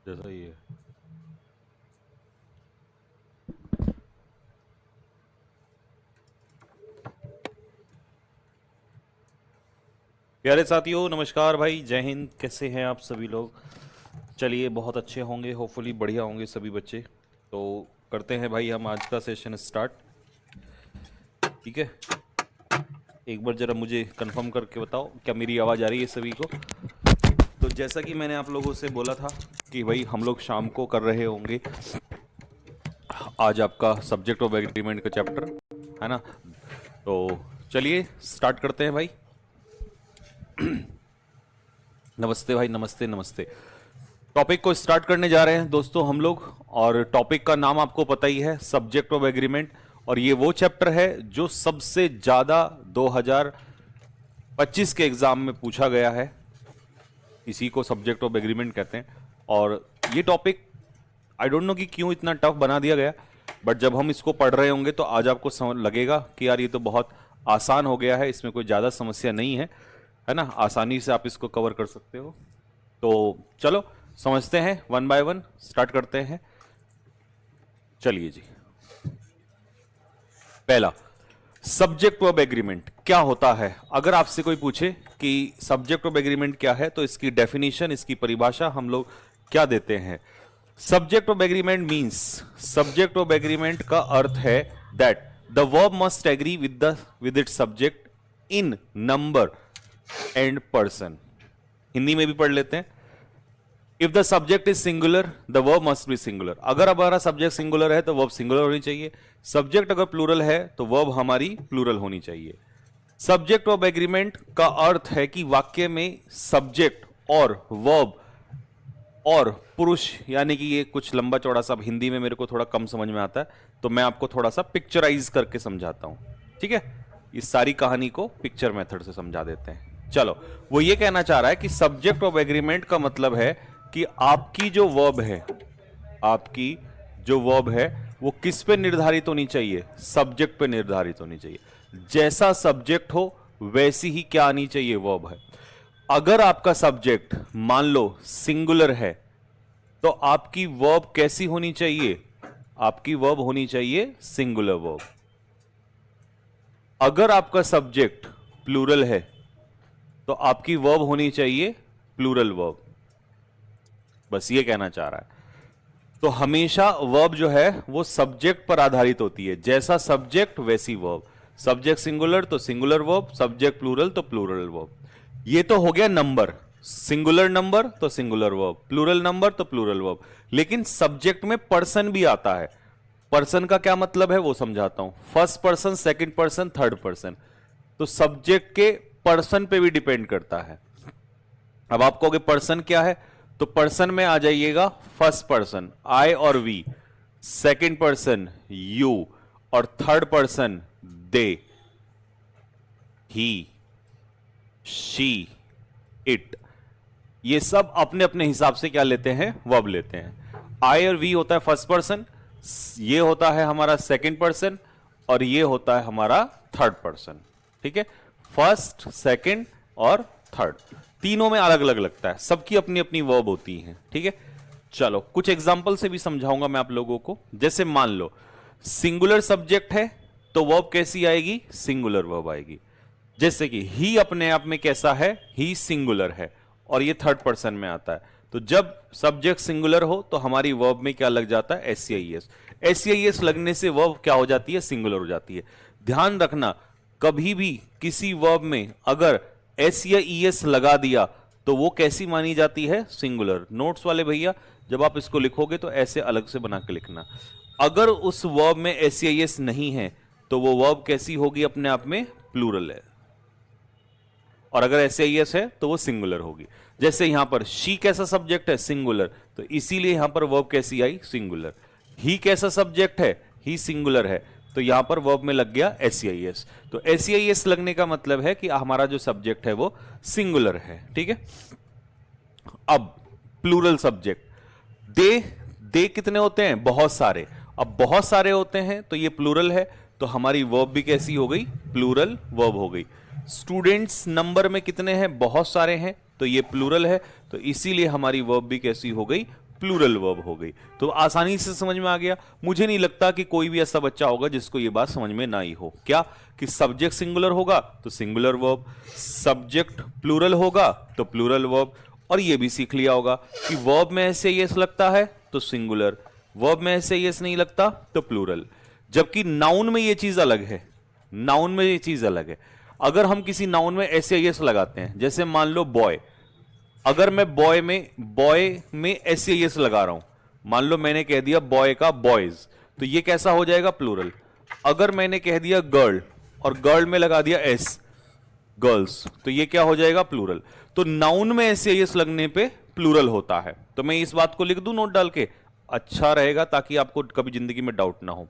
जैसा ही है। प्यारे साथियों, नमस्कार भाई, जय हिंद। कैसे हैं आप सभी लोग? चलिए, बहुत अच्छे होंगे, होपफुली बढ़िया होंगे सभी बच्चे। तो करते हैं भाई हम आज का सेशन स्टार्ट। ठीक है, एक बार जरा मुझे कंफर्म करके बताओ क्या मेरी आवाज़ आ रही है सभी को? तो जैसा कि मैंने आप लोगों से बोला था कि भाई हम लोग शाम को कर रहे होंगे आज आपका सब्जेक्ट ऑफ एग्रीमेंट का चैप्टर, है ना? तो चलिए स्टार्ट करते हैं भाई। नमस्ते भाई, नमस्ते नमस्ते। टॉपिक को स्टार्ट करने जा रहे हैं दोस्तों हम लोग, और टॉपिक का नाम आपको पता ही है, सब्जेक्ट ऑफ एग्रीमेंट। और ये वो चैप्टर है जो सबसे ज्यादा 2025 के एग्जाम में पूछा गया है। इसी को सब्जेक्ट ऑफ एग्रीमेंट कहते हैं। और ये टॉपिक आई डोंट नो कि क्यों इतना टफ बना दिया गया, बट जब हम इसको पढ़ रहे होंगे तो आज आपको समझ लगेगा कि यार ये तो बहुत आसान हो गया है, इसमें कोई ज्यादा समस्या नहीं है ना? आसानी से आप इसको कवर कर सकते हो। तो चलो समझते हैं, वन बाय वन स्टार्ट करते हैं। चलिए जी, पहला, सब्जेक्ट ऑफ एग्रीमेंट क्या होता है? अगर आपसे कोई पूछे कि सब्जेक्ट ऑफ एग्रीमेंट क्या है, तो इसकी डेफिनेशन, इसकी परिभाषा हम लोग क्या देते हैं? Subject of agreement means, subject of agreement का अर्थ है that the verb must agree with its subject in number and person. Hindi में भी पढ़ लेते हैं। If the subject is singular the verb must be singular. अगर हमारा सब्जेक्ट सिंगुलर है तो वर्ब सिंगुलर होनी चाहिए। सब्जेक्ट अगर प्लूरल है तो वर्ब हमारी प्लूरल होनी चाहिए। सब्जेक्ट ऑफ एग्रीमेंट का अर्थ है कि वाक्य में सब्जेक्ट और वर्ब और पुरुष, यानी कि ये कुछ लंबा चौड़ा सा हिंदी में मेरे को थोड़ा कम समझ में आता है, तो मैं आपको थोड़ा सा पिक्चराइज करके समझाता हूं। ठीक है, इस सारी कहानी को पिक्चर मेथड से समझा देते हैं। चलो, वो ये कहना चाह रहा है कि सब्जेक्ट ऑफ एग्रीमेंट का मतलब है कि आपकी जो वर्ब है, आपकी जो वर्ब है वो किस पे निर्धारित होनी चाहिए? सब्जेक्ट पे निर्धारित होनी चाहिए। जैसा सब्जेक्ट हो वैसी ही क्या आनी चाहिए? वर्ब है। अगर आपका सब्जेक्ट मान लो सिंगुलर है तो आपकी वर्ब कैसी होनी चाहिए? आपकी वर्ब होनी चाहिए सिंगुलर वर्ब। अगर आपका सब्जेक्ट प्लूरल है तो आपकी वर्ब होनी चाहिए प्लूरल वर्ब। बस ये कहना चाह रहा है। तो हमेशा वर्ब जो है वो सब्जेक्ट पर आधारित होती है। जैसा सब्जेक्ट वैसी वर्ब। सब्जेक्ट सिंगुलर तो सिंगुलर वर्ब, सब्जेक्ट प्लूरल तो प्लूरल वर्ब। ये तो हो गया नंबर। सिंगुलर नंबर तो सिंगुलर वर्ब, प्लूरल नंबर तो प्लूरल वर्ब। लेकिन सब्जेक्ट में पर्सन भी आता है। पर्सन का क्या मतलब है वो समझाता हूं। First person, second person, third person. तो सब्जेक्ट के पर्सन पे भी डिपेंड करता है। अब आप कहोगे पर्सन क्या है, तो पर्सन में आ जाइएगा फर्स्ट पर्सन आई और वी, सेकंड पर्सन यू, और third person they, he, she, it. ये सब अपने अपने हिसाब से क्या लेते हैं? वर्ब लेते हैं। आई और वी होता है फर्स्ट पर्सन, ये होता है हमारा सेकंड पर्सन, और ये होता है हमारा थर्ड पर्सन। ठीक है, फर्स्ट, सेकंड और थर्ड, तीनों में अलग अलग लगता है, सबकी अपनी अपनी वर्ब होती है। ठीक है, चलो कुछ एग्जांपल से भी समझाऊंगा मैं आप लोगों को। जैसे मान लो सिंगुलर सब्जेक्ट है तो वर्ब कैसी आएगी? सिंगुलर वर्ब आएगी। जैसे कि ही अपने आप में कैसा है? ही सिंगुलर है, और ये थर्ड पर्सन में आता है। तो जब सब्जेक्ट सिंगुलर हो तो हमारी वर्ब में क्या लग जाता है? एससीआईएस। एससीआईएस लगने से वर्ब क्या हो जाती है? सिंगुलर हो जाती है। ध्यान रखना, कभी भी किसी वर्ब में अगर एस या ईएस लगा दिया तो वो कैसी मानी जाती है? सिंगुलर। नोट्स वाले भैया, जब आप इसको लिखोगे तो ऐसे अलग से बना के लिखना। अगर उस वर्ब में एस या ईएस नहीं है तो वो वर्ब कैसी होगी? अपने आप में प्लूरल है। और अगर एस या ईएस है तो वो सिंगुलर होगी। जैसे यहां पर शी कैसा सब्जेक्ट है? सिंगुलर, तो इसीलिए यहां पर वर्ब कैसी आई? सिंगुलर। ही कैसा सब्जेक्ट है? ही सिंगुलर है, तो यहां पर वर्ब में लग गया एससीआईएस। तो एससीआईएस लगने का मतलब है कि हमारा जो सब्जेक्ट है वो सिंगुलर है। ठीक है, अब प्लूरल सब्जेक्ट, दे, दे कितने होते हैं? बहुत सारे। अब बहुत सारे होते हैं तो ये प्लूरल है, तो हमारी वर्ब भी कैसी हो गई? प्लूरल वर्ब हो गई। स्टूडेंट्स नंबर में कितने हैं? बहुत सारे हैं, तो ये प्लूरल है, तो इसीलिए हमारी वर्ब भी कैसी हो गई? प्लूरल वर्ब हो गई। तो आसानी से समझ में आ गया। मुझे नहीं लगता कि कोई भी ऐसा बच्चा होगा जिसको ये बात समझ में ना आई हो। क्या कि सब्जेक्ट सिंगुलर होगा तो सिंगुलर वर्ब, सब्जेक्ट प्लूरल होगा तो प्लूरल वर्ब। और ये भी सीख लिया होगा कि वर्ब में ऐसे यस लगता है तो सिंगुलर, वर्ब में ऐसे यस नहीं लगता तो प्लूरल। जबकि नाउन में ये चीज अलग है, नाउन में ये चीज अलग है। अगर हम किसी नाउन में ऐसे यस लगाते हैं, जैसे मान लो बॉय, अगर मैं बॉय में एस एस लगा रहा हूं, मान लो मैंने कह दिया बॉय का बॉयज, तो ये कैसा हो जाएगा? प्लूरल। अगर मैंने कह दिया गर्ल और गर्ल में लगा दिया एस, गर्ल्स, तो ये क्या हो जाएगा? प्लूरल। तो नाउन में एस एस लगने पे प्लूरल होता है। तो मैं इस बात को लिख दूं नोट डाल के, अच्छा रहेगा ताकि आपको कभी जिंदगी में डाउट ना हो।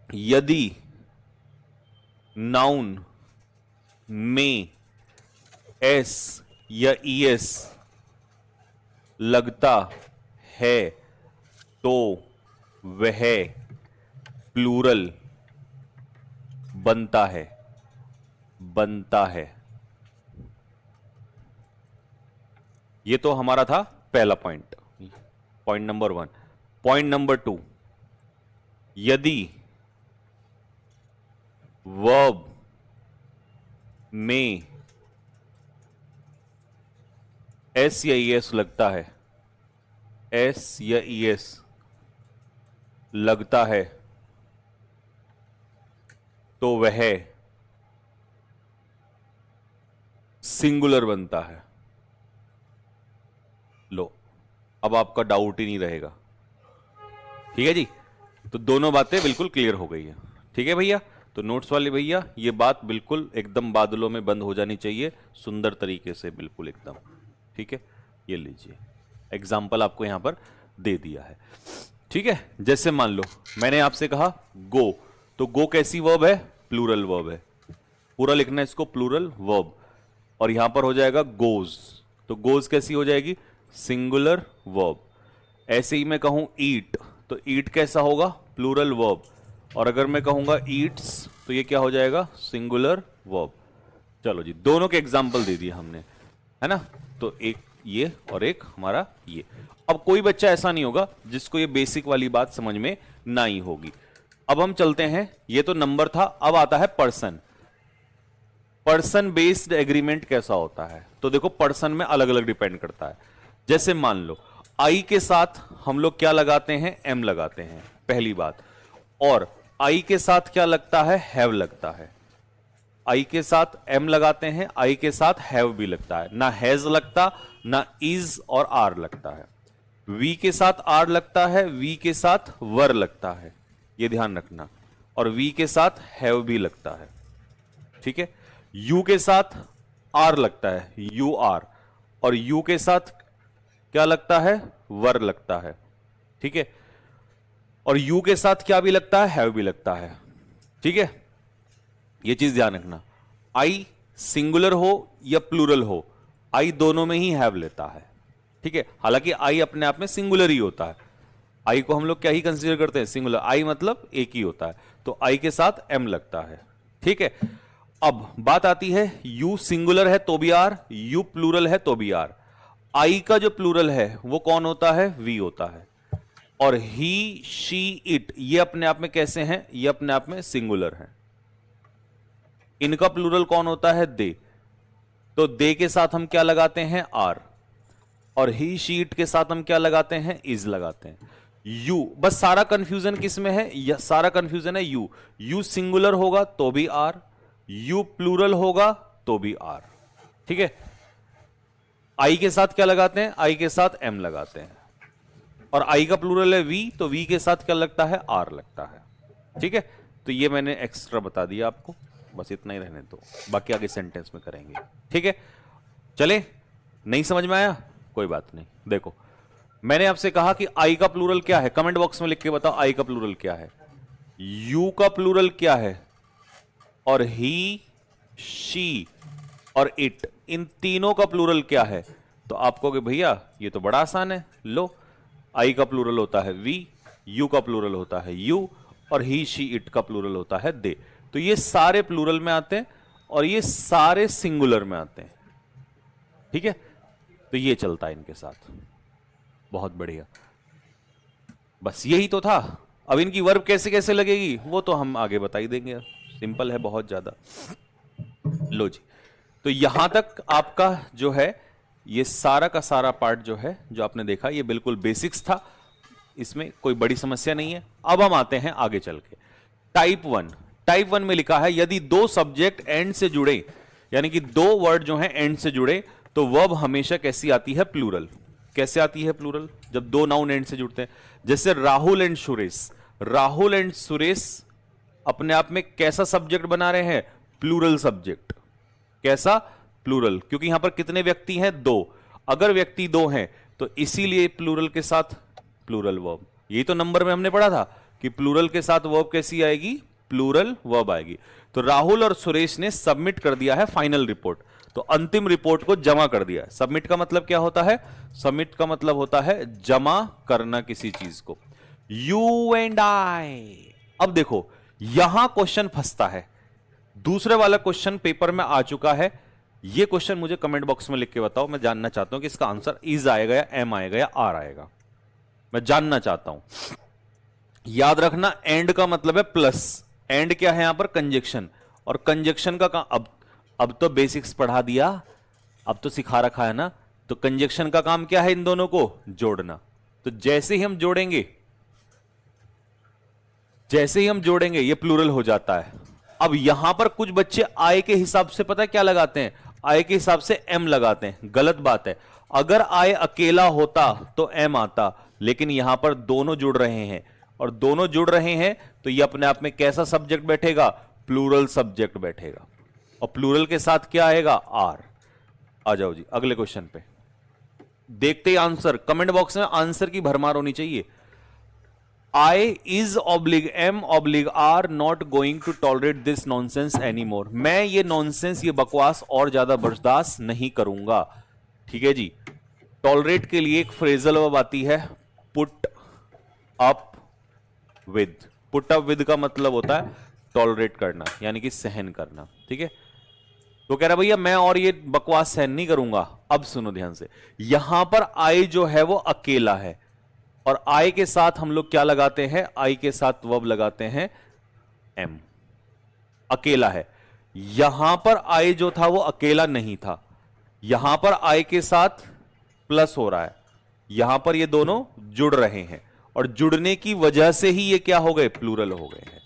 यदि नाउन में एस या ईएस लगता है तो वह प्लूरल बनता है, बनता है। ये तो हमारा था पहला point, point number 1। Point number 2, यदि वर्ब में एस या ईएस लगता है, एस या ईएस लगता है तो वह सिंगुलर बनता है। लो, अब आपका डाउट ही नहीं रहेगा। ठीक है जी, तो दोनों बातें बिल्कुल क्लियर हो गई है। ठीक है भैया, तो नोट्स वाले भैया ये बात बिल्कुल एकदम बादलों में बंद हो जानी चाहिए, सुंदर तरीके से, बिल्कुल एकदम। ठीक है, ये लीजिए एग्जाम्पल आपको यहां पर दे दिया है। ठीक है, जैसे मान लो मैंने आपसे कहा गो, तो गो कैसी वर्ब है? प्लूरल वर्ब है। पूरा लिखना है इसको, प्लूरल वर्ब। और यहां पर हो जाएगा गोज, तो गोज कैसी हो जाएगी? Singular verb. ऐसे ही मैं कहूं ईट, तो ईट कैसा होगा? Plural verb. और अगर मैं कहूंगा ईट्स, तो ये क्या हो जाएगा? Singular verb. चलो जी, दोनों के एग्जाम्पल दे दिए हमने, है ना? तो एक ये और एक हमारा ये। अब कोई बच्चा ऐसा नहीं होगा जिसको ये बेसिक वाली बात समझ में ना ही होगी। अब हम चलते हैं, ये तो नंबर था, अब आता है पर्सन। पर्सन बेस्ड एग्रीमेंट कैसा होता है? तो देखो, पर्सन में अलग अलग डिपेंड करता है। जैसे मान लो आई के साथ हम लोग क्या लगाते हैं? एम लगाते हैं, पहली बात। और आई के साथ क्या लगता है? हैव लगता है। आई के साथ एम लगाते हैं, आई के साथ हैव भी लगता है, ना हैज लगता, ना इज और आर लगता है। वी के साथ आर लगता है, वी के साथ वर लगता है, ये ध्यान रखना। और वी के साथ हैव भी लगता है। ठीक है, यू के साथ आर लगता है, यू आर। और यू के साथ क्या लगता है? वर लगता है। ठीक है, और यू के साथ क्या भी लगता है? हैव भी लगता है। ठीक है, ये चीज ध्यान रखना। आई सिंगुलर हो या प्लूरल हो, आई दोनों में ही हैव लेता है। ठीक है, हालांकि आई अपने आप में सिंगुलर ही होता है। आई को हम लोग क्या ही कंसीडर करते हैं? सिंगुलर। आई मतलब एक ही होता है, तो आई के साथ एम लगता है। ठीक है, अब बात आती है यू सिंगुलर है तो भी आर, यू प्लूरल है तो भी आर। आई का जो प्लूरल है वो कौन होता है? वी होता है। और ही, शी, इट, ये अपने आप में कैसे हैं? ये अपने आप में सिंगुलर है। इनका प्लूरल कौन होता है? दे। तो दे के साथ हम क्या लगाते हैं? आर। और ही, शी, इट के साथ हम क्या लगाते हैं? इज लगाते हैं। यू, बस सारा कंफ्यूजन किस में है? सारा कंफ्यूजन है यू। यू सिंगुलर होगा तो भी आर, यू प्लूरल होगा तो भी आर। ठीक है, आई के साथ क्या लगाते हैं? आई के साथ एम लगाते हैं। और आई का प्लूरल है वी, तो वी के साथ क्या लगता है? आर लगता है। ठीक है, तो ये मैंने एक्स्ट्रा बता दिया आपको, बस इतना ही रहने दो, बाकी आगे सेंटेंस में करेंगे। ठीक है, चले? नहीं समझ में आया? कोई बात नहीं। देखो, मैंने आपसे कहा कि आई का प्लूरल क्या है? कमेंट बॉक्स में लिख के बताओ आई का प्लूरल क्या है। यू का प्लूरल क्या है? और ही, शी और इट, इन तीनों का प्लूरल क्या है? तो आप कहोगे भैया ये तो बड़ा आसान है। लो, आई का प्लूरल होता है वी, यू का प्लूरल होता है यू, और ही, शी, इट का प्लूरल होता है दे। तो ये सारे प्लूरल में आते हैं और ये सारे सिंगुलर में आते हैं। ठीक है, तो ये चलता है इनके साथ। बहुत बढ़िया, बस यही तो था। अब इनकी वर्ब कैसे कैसे लगेगी वो तो हम आगे बता ही देंगे, सिंपल है बहुत ज्यादा। लो जी, तो यहां तक आपका जो है ये सारा का सारा पार्ट जो है जो आपने देखा ये बिल्कुल बेसिक्स था, इसमें कोई बड़ी समस्या नहीं है। अब हम आते हैं आगे चल के टाइप वन में लिखा है यदि दो सब्जेक्ट एंड से जुड़े, यानी कि दो वर्ड जो हैं एंड से जुड़े, तो वर्ब हमेशा कैसी आती है? प्लूरल। कैसे आती है प्लूरल? जब दो नाउन एंड से जुड़ते हैं, जैसे राहुल एंड सुरेश। राहुल एंड सुरेश अपने आप में कैसा सब्जेक्ट बना रहे हैं? Plural subject. कैसा? प्लूरल, क्योंकि यहां पर कितने व्यक्ति हैं? दो। अगर व्यक्ति दो हैं तो इसीलिए प्लूरल के साथ प्लूरल वर्ब। यही तो नंबर में हमने पढ़ा था कि प्लूरल के साथ वर्ब कैसी आएगी? प्लूरल वर्ब आएगी। तो राहुल और सुरेश ने सबमिट कर दिया है फाइनल रिपोर्ट, तो अंतिम रिपोर्ट को जमा कर दिया। सबमिट का मतलब क्या होता है? सबमिट का मतलब होता है जमा करना किसी चीज को। You and I. अब देखो यहां क्वेश्चन फंसता है। दूसरे वाला क्वेश्चन पेपर में आ चुका है, ये क्वेश्चन मुझे कमेंट बॉक्स में लिख के बताओ, मैं जानना चाहता हूं कि इसका आंसर इज आएगा या एम आएगा या आर आएगा, मैं जानना चाहता हूं। याद रखना एंड का मतलब है प्लस। एंड क्या है यहां पर? कंजक्शन। और कंजक्शन का अब तो बेसिक्स पढ़ा दिया, अब तो सिखा रखा है ना। तो कंजक्शन का काम क्या है? इन दोनों को जोड़ना। तो जैसे ही हम जोड़ेंगे ये प्लूरल हो जाता है। अब यहां पर कुछ बच्चे आय के हिसाब से पता है क्या लगाते हैं? आय के हिसाब से एम लगाते हैं। गलत बात है। अगर आय अकेला होता तो एम आता, लेकिन यहां पर दोनों जुड़ रहे हैं, और दोनों जुड़ रहे हैं तो ये अपने आप में कैसा सब्जेक्ट बैठेगा? प्लूरल सब्जेक्ट बैठेगा। और प्लूरल के साथ क्या आएगा? आर। आ जाओ जी अगले क्वेश्चन पे। देखते ही आंसर, कमेंट बॉक्स में आंसर की भरमार होनी चाहिए। I is oblique M oblique R not going to tolerate this nonsense anymore। मैं ये नॉनसेंस, ये बकवास और ज्यादा बर्दाश्त नहीं करूंगा। ठीक है जी। टॉलरेट के लिए एक फ्रेजल वर्ब आती है, put up with. Put up with का मतलब होता है टॉलरेट करना, यानी कि सहन करना। ठीक है, तो कह रहा भैया मैं और ये बकवास सहन नहीं करूंगा। अब सुनो ध्यान से, यहां पर आई जो है वो अकेला है, और आई के साथ हम लोग क्या लगाते हैं? आई के साथ वर्ब लगाते हैं एम। अकेला है। यहां पर आई जो था वो अकेला नहीं था, यहां पर आई के साथ प्लस हो रहा है, यहां पर ये दोनों जुड़ रहे हैं, और जुड़ने की वजह से ही ये क्या हो गए? प्लूरल हो गए हैं।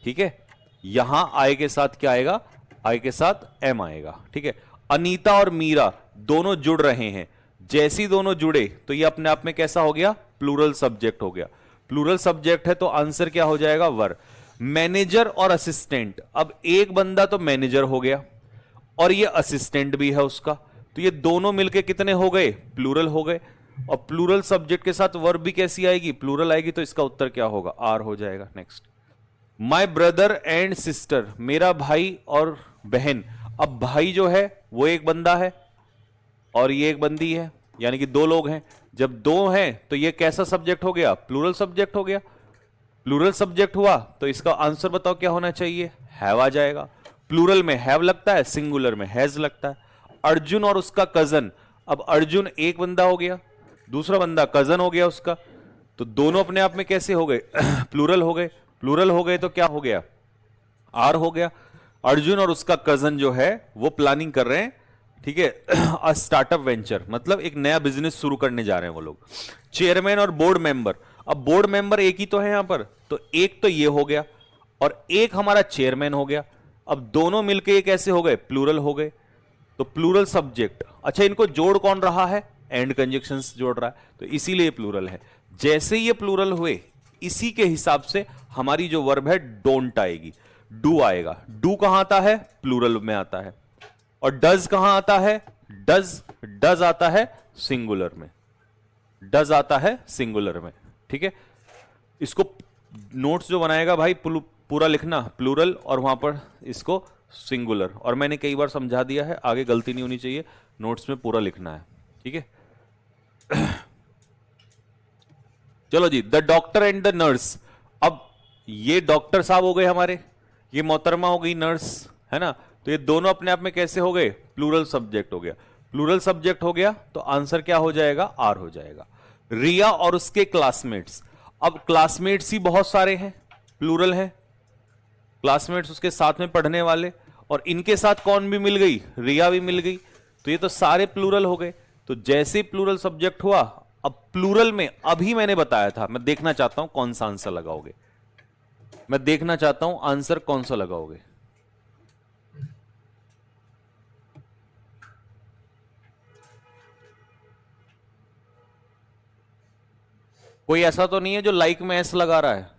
ठीक है, यहां आई के साथ क्या आएगा? आई के साथ एम आएगा। ठीक है, अनीता और मीरा दोनों जुड़ रहे हैं, जैसी दोनों जुड़े तो ये अपने आप में कैसा हो गया? प्लूरल सब्जेक्ट हो गया। प्लूरल सब्जेक्ट है तो आंसर क्या हो जाएगा? वर। मैनेजर और असिस्टेंट, अब एक बंदा तो मैनेजर हो गया और ये असिस्टेंट भी है उसका, तो ये दोनों मिलके कितने हो गए? प्लूरल हो गए। और प्लूरल सब्जेक्ट के साथ वर्ब भी कैसी आएगी? प्लूरल आएगी, तो इसका उत्तर क्या होगा? आर हो जाएगा। Next, my brother and sister, मेरा भाई और बहन। अब भाई जो है वो एक बंदा है और ये एक बंदी है, यानी कि दो लोग हैं। जब दो हैं तो ये कैसा सब्जेक्ट हो गया? प्लूरल सब्जेक्ट हो गया। प्लूरल सब्जेक्ट हुआ तो इसका आंसर बताओ क्या होना चाहिए? हैव आ जाएगा। प्लूरल में हैव लगता है, सिंगुलर में हैज लगता है। अर्जुन और उसका कजन, अब अर्जुन एक बंदा हो गया, दूसरा बंदा कजन हो गया उसका, तो दोनों अपने आप में कैसे हो गए? प्लूरल हो गए। प्लूरल हो गए तो क्या हो गया? आर हो गया। अर्जुन और उसका कजन जो है वो प्लानिंग कर रहे हैं, ठीक है, स्टार्टअप वेंचर, मतलब एक नया बिजनेस शुरू करने जा रहे हैं वो लोग। चेयरमैन और बोर्ड मेंबर, अब बोर्ड मेंबर एक ही तो है यहां पर, तो एक तो ये हो गया और एक हमारा चेयरमैन हो गया। अब दोनों मिलके ये कैसे हो गए? प्लूरल हो गए। तो प्लूरल सब्जेक्ट। अच्छा, इनको जोड़ कौन रहा है? एंड कंजक्शंस जोड़ रहा है, तो इसीलिए प्लूरल है। जैसे ये प्लूरल हुए इसी के हिसाब से हमारी जो वर्ब है डोंट आएगी, डू आएगा। डू कहां आता है? प्लूरल में आता है। और डज कहां आता है? डज आता है सिंगुलर में। डज आता है सिंगुलर में। ठीक है, इसको नोट्स जो बनाएगा भाई पूरा लिखना प्लूरल और वहां पर इसको सिंगुलर, और मैंने कई बार समझा दिया है, आगे गलती नहीं होनी चाहिए, नोट्स में पूरा लिखना है। ठीक है, चलो जी, the doctor and the nurse. अब ये डॉक्टर साहब हो गए हमारे, ये मोहतरमा हो गई नर्स, है ना, तो ये दोनों अपने आप में कैसे हो गए? प्लूरल सब्जेक्ट हो गया। प्लूरल सब्जेक्ट हो गया तो आंसर क्या हो जाएगा? आर हो जाएगा। रिया और उसके क्लासमेट्स। अब क्लासमेट्स ही बहुत सारे हैं, प्लूरल है, क्लासमेट्स उसके साथ में पढ़ने वाले, और इनके साथ कौन भी मिल गई, रिया भी मिल गई, तो ये तो सारे प्लूरल हो गए। तो जैसे ही प्लूरल सब्जेक्ट हुआ, अब प्लूरल में अभी मैंने बताया था, मैं देखना चाहता हूं कौन सा आंसर लगाओगे, मैं देखना चाहता हूं आंसर कौन सा लगाओगे। कोई ऐसा तो नहीं है जो लाइक में एस लगा रहा है,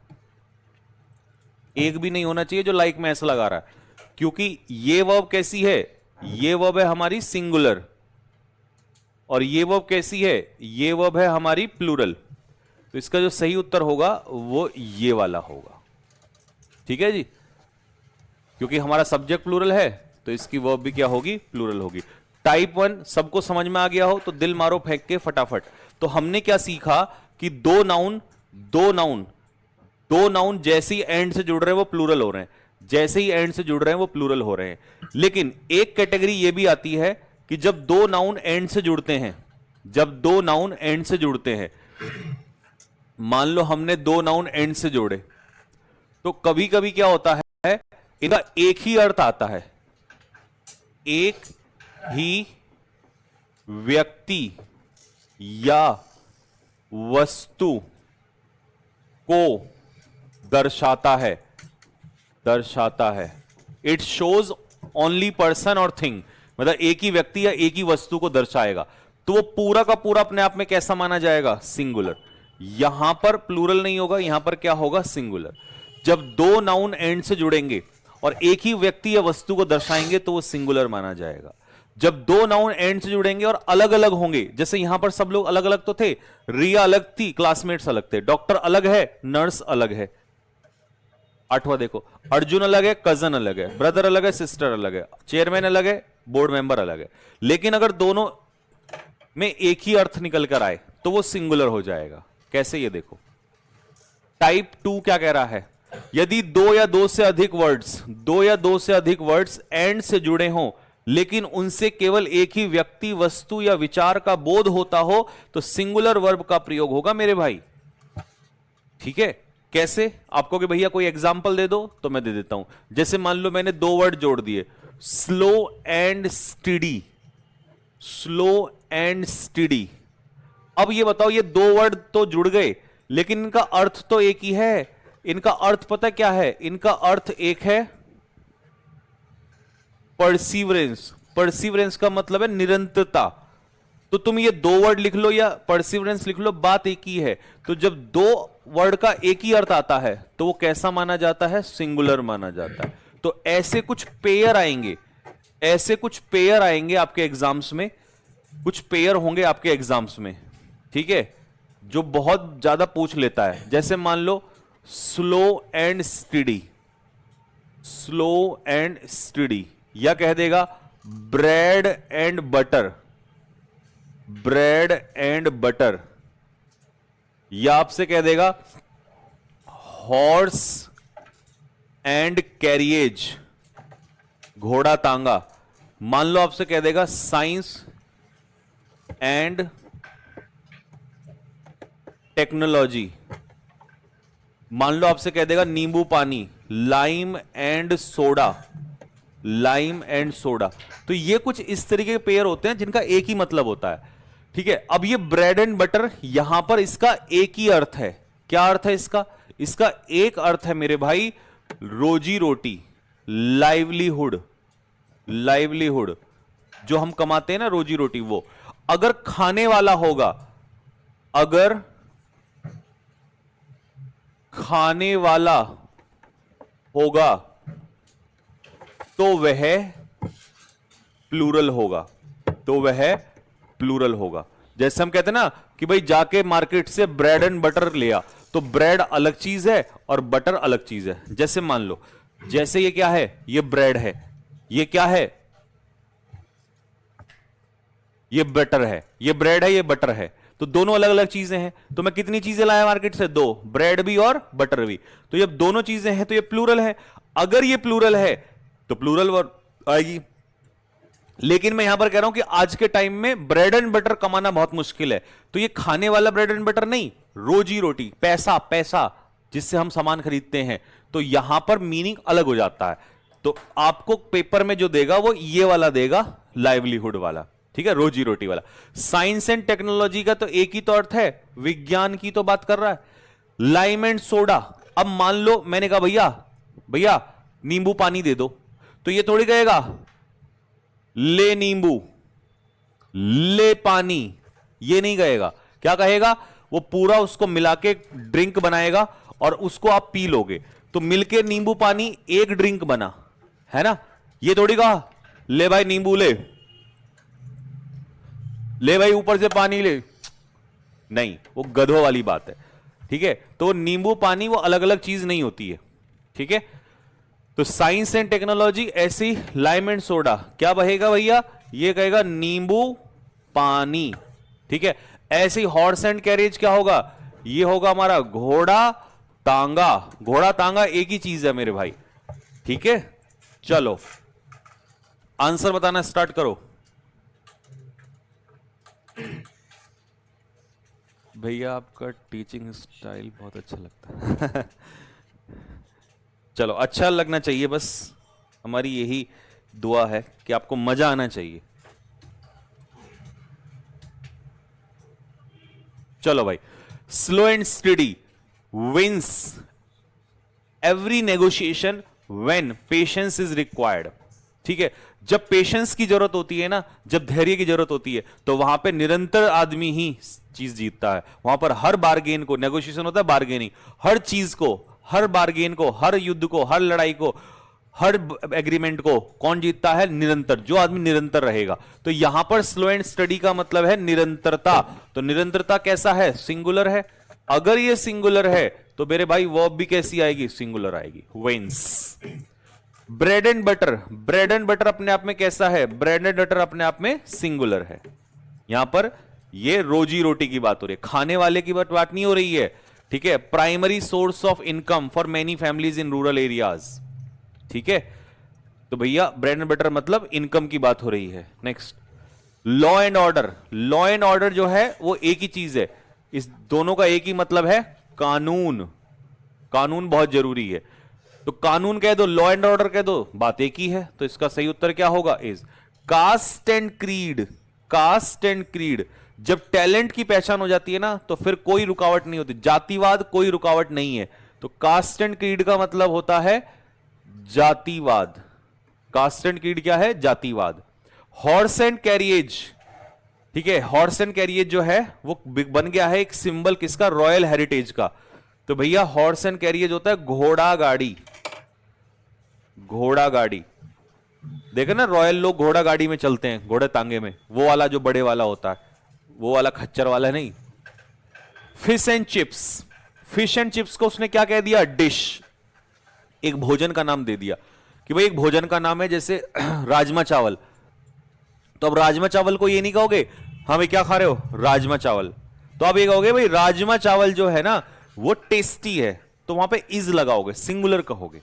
एक भी नहीं होना चाहिए जो लाइक में एस लगा रहा है, क्योंकि ये वर्ब कैसी है, ये वर्ब है हमारी सिंगुलर, और ये वर्ब कैसी है, ये वर्ब है हमारी प्लूरल। तो इसका जो सही उत्तर होगा वो ये वाला होगा, ठीक है जी, क्योंकि हमारा सब्जेक्ट प्लूरल है तो इसकी वर्ब भी क्या होगी, प्लूरल होगी। टाइप 1 सबको समझ में आ गया हो तो दिल मारो फेंक के फटाफट। तो हमने क्या सीखा कि दो नाउन जैसे ही एंड से जुड़ रहे हैं वो प्लूरल हो रहे हैं, जैसे ही एंड से जुड़ रहे हैं वो प्लूरल हो रहे हैं। लेकिन एक कैटेगरी ये भी आती है कि जब दो नाउन एंड से जुड़ते हैं, जब दो नाउन एंड से जुड़ते हैं, मान लो हमने दो नाउन एंड से जोड़े, तो कभी कभी क्या होता है, इनका एक ही अर्थ आता है, एक ही व्यक्ति या वस्तु को दर्शाता है, इट शोज ओनली पर्सन और थिंग, मतलब एक ही व्यक्ति या एक ही वस्तु को दर्शाएगा, तो वो पूरा का पूरा अपने आप में कैसा माना जाएगा, सिंगुलर। यहां पर प्लूरल नहीं होगा, यहां पर क्या होगा, सिंगुलर। जब दो नाउन एंड से जुड़ेंगे और एक ही व्यक्ति या वस्तु को दर्शाएंगे तो वो सिंगुलर माना जाएगा। जब दो नाउन एंड से जुड़ेंगे और अलग अलग होंगे, जैसे यहां पर सब लोग अलग अलग तो थे, रिया अलग थी, क्लासमेट्स अलग थे, डॉक्टर अलग है, नर्स अलग है। आठवां देखो, अर्जुन अलग है, कजन अलग है, ब्रदर अलग है, सिस्टर अलग है, चेयरमैन अलग है, बोर्ड मेंबर अलग है। लेकिन अगर दोनों में एक ही अर्थ निकल कर आए तो वो सिंगुलर हो जाएगा। कैसे, ये देखो। टाइप 2 क्या कह रहा है, यदि दो या दो से अधिक वर्ड्स एंड से जुड़े हों लेकिन उनसे केवल एक ही व्यक्ति, वस्तु या विचार का बोध होता हो तो सिंगुलर वर्ब का प्रयोग होगा मेरे भाई, ठीक है। कैसे, आपको कि भैया कोई एग्जाम्पल दे दो, तो मैं दे देता हूं। जैसे मान लो मैंने दो वर्ड जोड़ दिए, slow and study, slow and study. अब ये बताओ, ये दो वर्ड तो जुड़ गए लेकिन इनका अर्थ तो एक ही है। इनका अर्थ पता क्या है, इनका अर्थ एक है परसिवरेंस। परसिवरेंस का मतलब है निरंतरता। तो तुम ये दो वर्ड लिख लो या परसिवरेंस लिख लो, बात एक ही है। तो जब दो वर्ड का एक ही अर्थ आता है तो वो कैसा माना जाता है, सिंगुलर माना जाता है। तो ऐसे कुछ पेयर आएंगे, ऐसे कुछ पेयर आएंगे आपके एग्जाम्स में, कुछ पेयर होंगे आपके एग्जाम्स में, ठीक है, जो बहुत ज्यादा पूछ लेता है। जैसे मान लो slow and study, slow and study, या कह देगा bread and butter, bread and butter, या आपसे कह देगा हॉर्स एंड कैरिएज, घोड़ा तांगा। मान लो आपसे कह देगा साइंस एंड टेक्नोलॉजी। मान लो आपसे कह देगा नींबू पानी, lime and soda, lime and soda. तो ये कुछ इस तरीके के पेयर होते हैं जिनका एक ही मतलब होता है, ठीक है। अब ये ब्रेड एंड बटर, यहां पर इसका एक ही अर्थ है। क्या अर्थ है इसका, इसका एक अर्थ है मेरे भाई, रोजी रोटी, लाइवलीहुड, लाइवलीहुड, जो हम कमाते हैं ना रोजी रोटी, वो। अगर खाने वाला होगा, अगर खाने वाला होगा तो वह प्लूरल होगा, तो वह प्लूरल होगा। जैसे हम कहते हैं ना कि भाई जाके मार्केट से ब्रेड एंड बटर लिया, तो ब्रेड अलग चीज है और बटर अलग चीज है। जैसे मान लो, जैसे ये क्या है, ये ब्रेड है, ये क्या है, ये बटर है, ये ब्रेड है, ये बटर है, तो दोनों अलग अलग चीजें हैं। तो मैं कितनी चीजें लाया मार्केट से, दो, ब्रेड भी और बटर भी। तो जब दोनों चीजें हैं तो ये प्लूरल है। अगर ये प्लूरल है तो प्लूरल वर्ब आएगी। लेकिन मैं यहां पर कह रहा हूं कि आज के टाइम में ब्रेड एंड बटर कमाना बहुत मुश्किल है, तो ये खाने वाला ब्रेड एंड बटर नहीं, रोजी रोटी, पैसा, पैसा जिससे हम सामान खरीदते हैं, तो यहां पर मीनिंग अलग हो जाता है। तो आपको पेपर में जो देगा वो ये वाला देगा, लाइवलीहुड वाला, ठीक है, रोजी रोटी वाला। साइंस एंड टेक्नोलॉजी का तो एक ही तो अर्थ है, विज्ञान की तो बात कर रहा है। लाइम एंड सोडा, अब मान लो मैंने कहा भैया भैया नींबू पानी दे दो, तो ये थोड़ी कहेगा ले नींबू, ले पानी, ये नहीं कहेगा। क्या कहेगा? वो पूरा उसको मिला के ड्रिंक बनाएगा और उसको आप पी लोगे, तो मिलके नींबू पानी एक ड्रिंक बना, है ना। ये थोड़ी कहा ले भाई नींबू ले, ले भाई ऊपर से पानी ले, नहीं, वो गधों वाली बात है, ठीक है। तो नींबू पानी वो अलग अलग चीज नहीं होती है, ठीक है। तो साइंस एंड टेक्नोलॉजी ऐसी, लाइम एंड सोडा क्या बहेगा भैया? ये कहेगा नींबू पानी, ठीक है। ऐसे हॉर्स एंड कैरेज क्या होगा? ये होगा हमारा घोड़ा तांगा, घोड़ा तांगा एक ही चीज है मेरे भाई, ठीक है। चलो आंसर बताना स्टार्ट करो भैया, आपका टीचिंग स्टाइल बहुत अच्छा लगता है चलो अच्छा लगना चाहिए, बस हमारी यही दुआ है कि आपको मजा आना चाहिए। चलो भाई, slow and study wins every negotiation when patience is required, ठीक है। जब पेशेंस की जरूरत होती है ना, जब धैर्य की जरूरत होती है, तो वहां पे निरंतर आदमी ही चीज जीतता है। वहां पर हर बार्गेन को, नेगोशिएशन होता है बार्गेनिंग, हर चीज को, हर बार्गेन को, हर युद्ध को, हर लड़ाई को, हर एग्रीमेंट को कौन जीतता है? निरंतर, जो आदमी निरंतर रहेगा। तो यहां पर स्लो एंड स्टडी का मतलब है निरंतरता। तो निरंतरता कैसा है? सिंगुलर है। अगर ये सिंगुलर है तो मेरे भाई वर्ब भी कैसी आएगी? सिंगुलर आएगी, wins. Bread and butter, bread and butter अपने आप में कैसा है? ब्रेड एंड बटर अपने आप में सिंगुलर है। यहां पर ये रोजी रोटी की बात हो रही है, खाने वाले की बात नहीं हो रही है, ठीक है। Primary source of income for many families in rural areas, ठीक है। तो भैया ब्रेड एंड बटर मतलब इनकम की बात हो रही है। Next, law and order. Law and order जो है वो एक ही चीज है, इस दोनों का एक ही मतलब है, कानून। कानून बहुत जरूरी है, तो कानून कह दो, लॉ एंड ऑर्डर कह दो, बात एक ही है। तो इसका सही उत्तर क्या होगा? Is caste and creed. Caste and creed, जब टैलेंट की पहचान हो जाती है ना, तो फिर कोई रुकावट नहीं होती। जातिवाद कोई रुकावट नहीं है। तो कास्ट एंड क्रीड का मतलब होता है जातिवाद। कास्ट एंड क्रीड क्या है? जातिवाद। हॉर्स एंड कैरिएज, ठीक है। हॉर्स एंड कैरिएज जो है वो बन गया है एक सिंबल किसका? रॉयल हेरिटेज का। तो भैया हॉर्स एंड कैरिएज होता है घोड़ा गाड़ी। घोड़ा गाड़ी, देखो ना, रॉयल लोग घोड़ा गाड़ी में चलते हैं, घोड़े तांगे में, वो वाला जो बड़े वाला होता है, वो वाला खच्चर वाला नहीं। Fish and chips, fish and chips को उसने क्या कह दिया? डिश, एक भोजन का नाम दे दिया कि भाई एक भोजन का नाम है, जैसे राजमा चावल। तो अब राजमा चावल को ये नहीं कहोगे हमें क्या खा रहे हो? राजमा चावल। तो आप ये कहोगे भाई राजमा चावल जो है ना वो टेस्टी है, तो वहां पे इज लगाओगे, सिंगुलर कहोगे,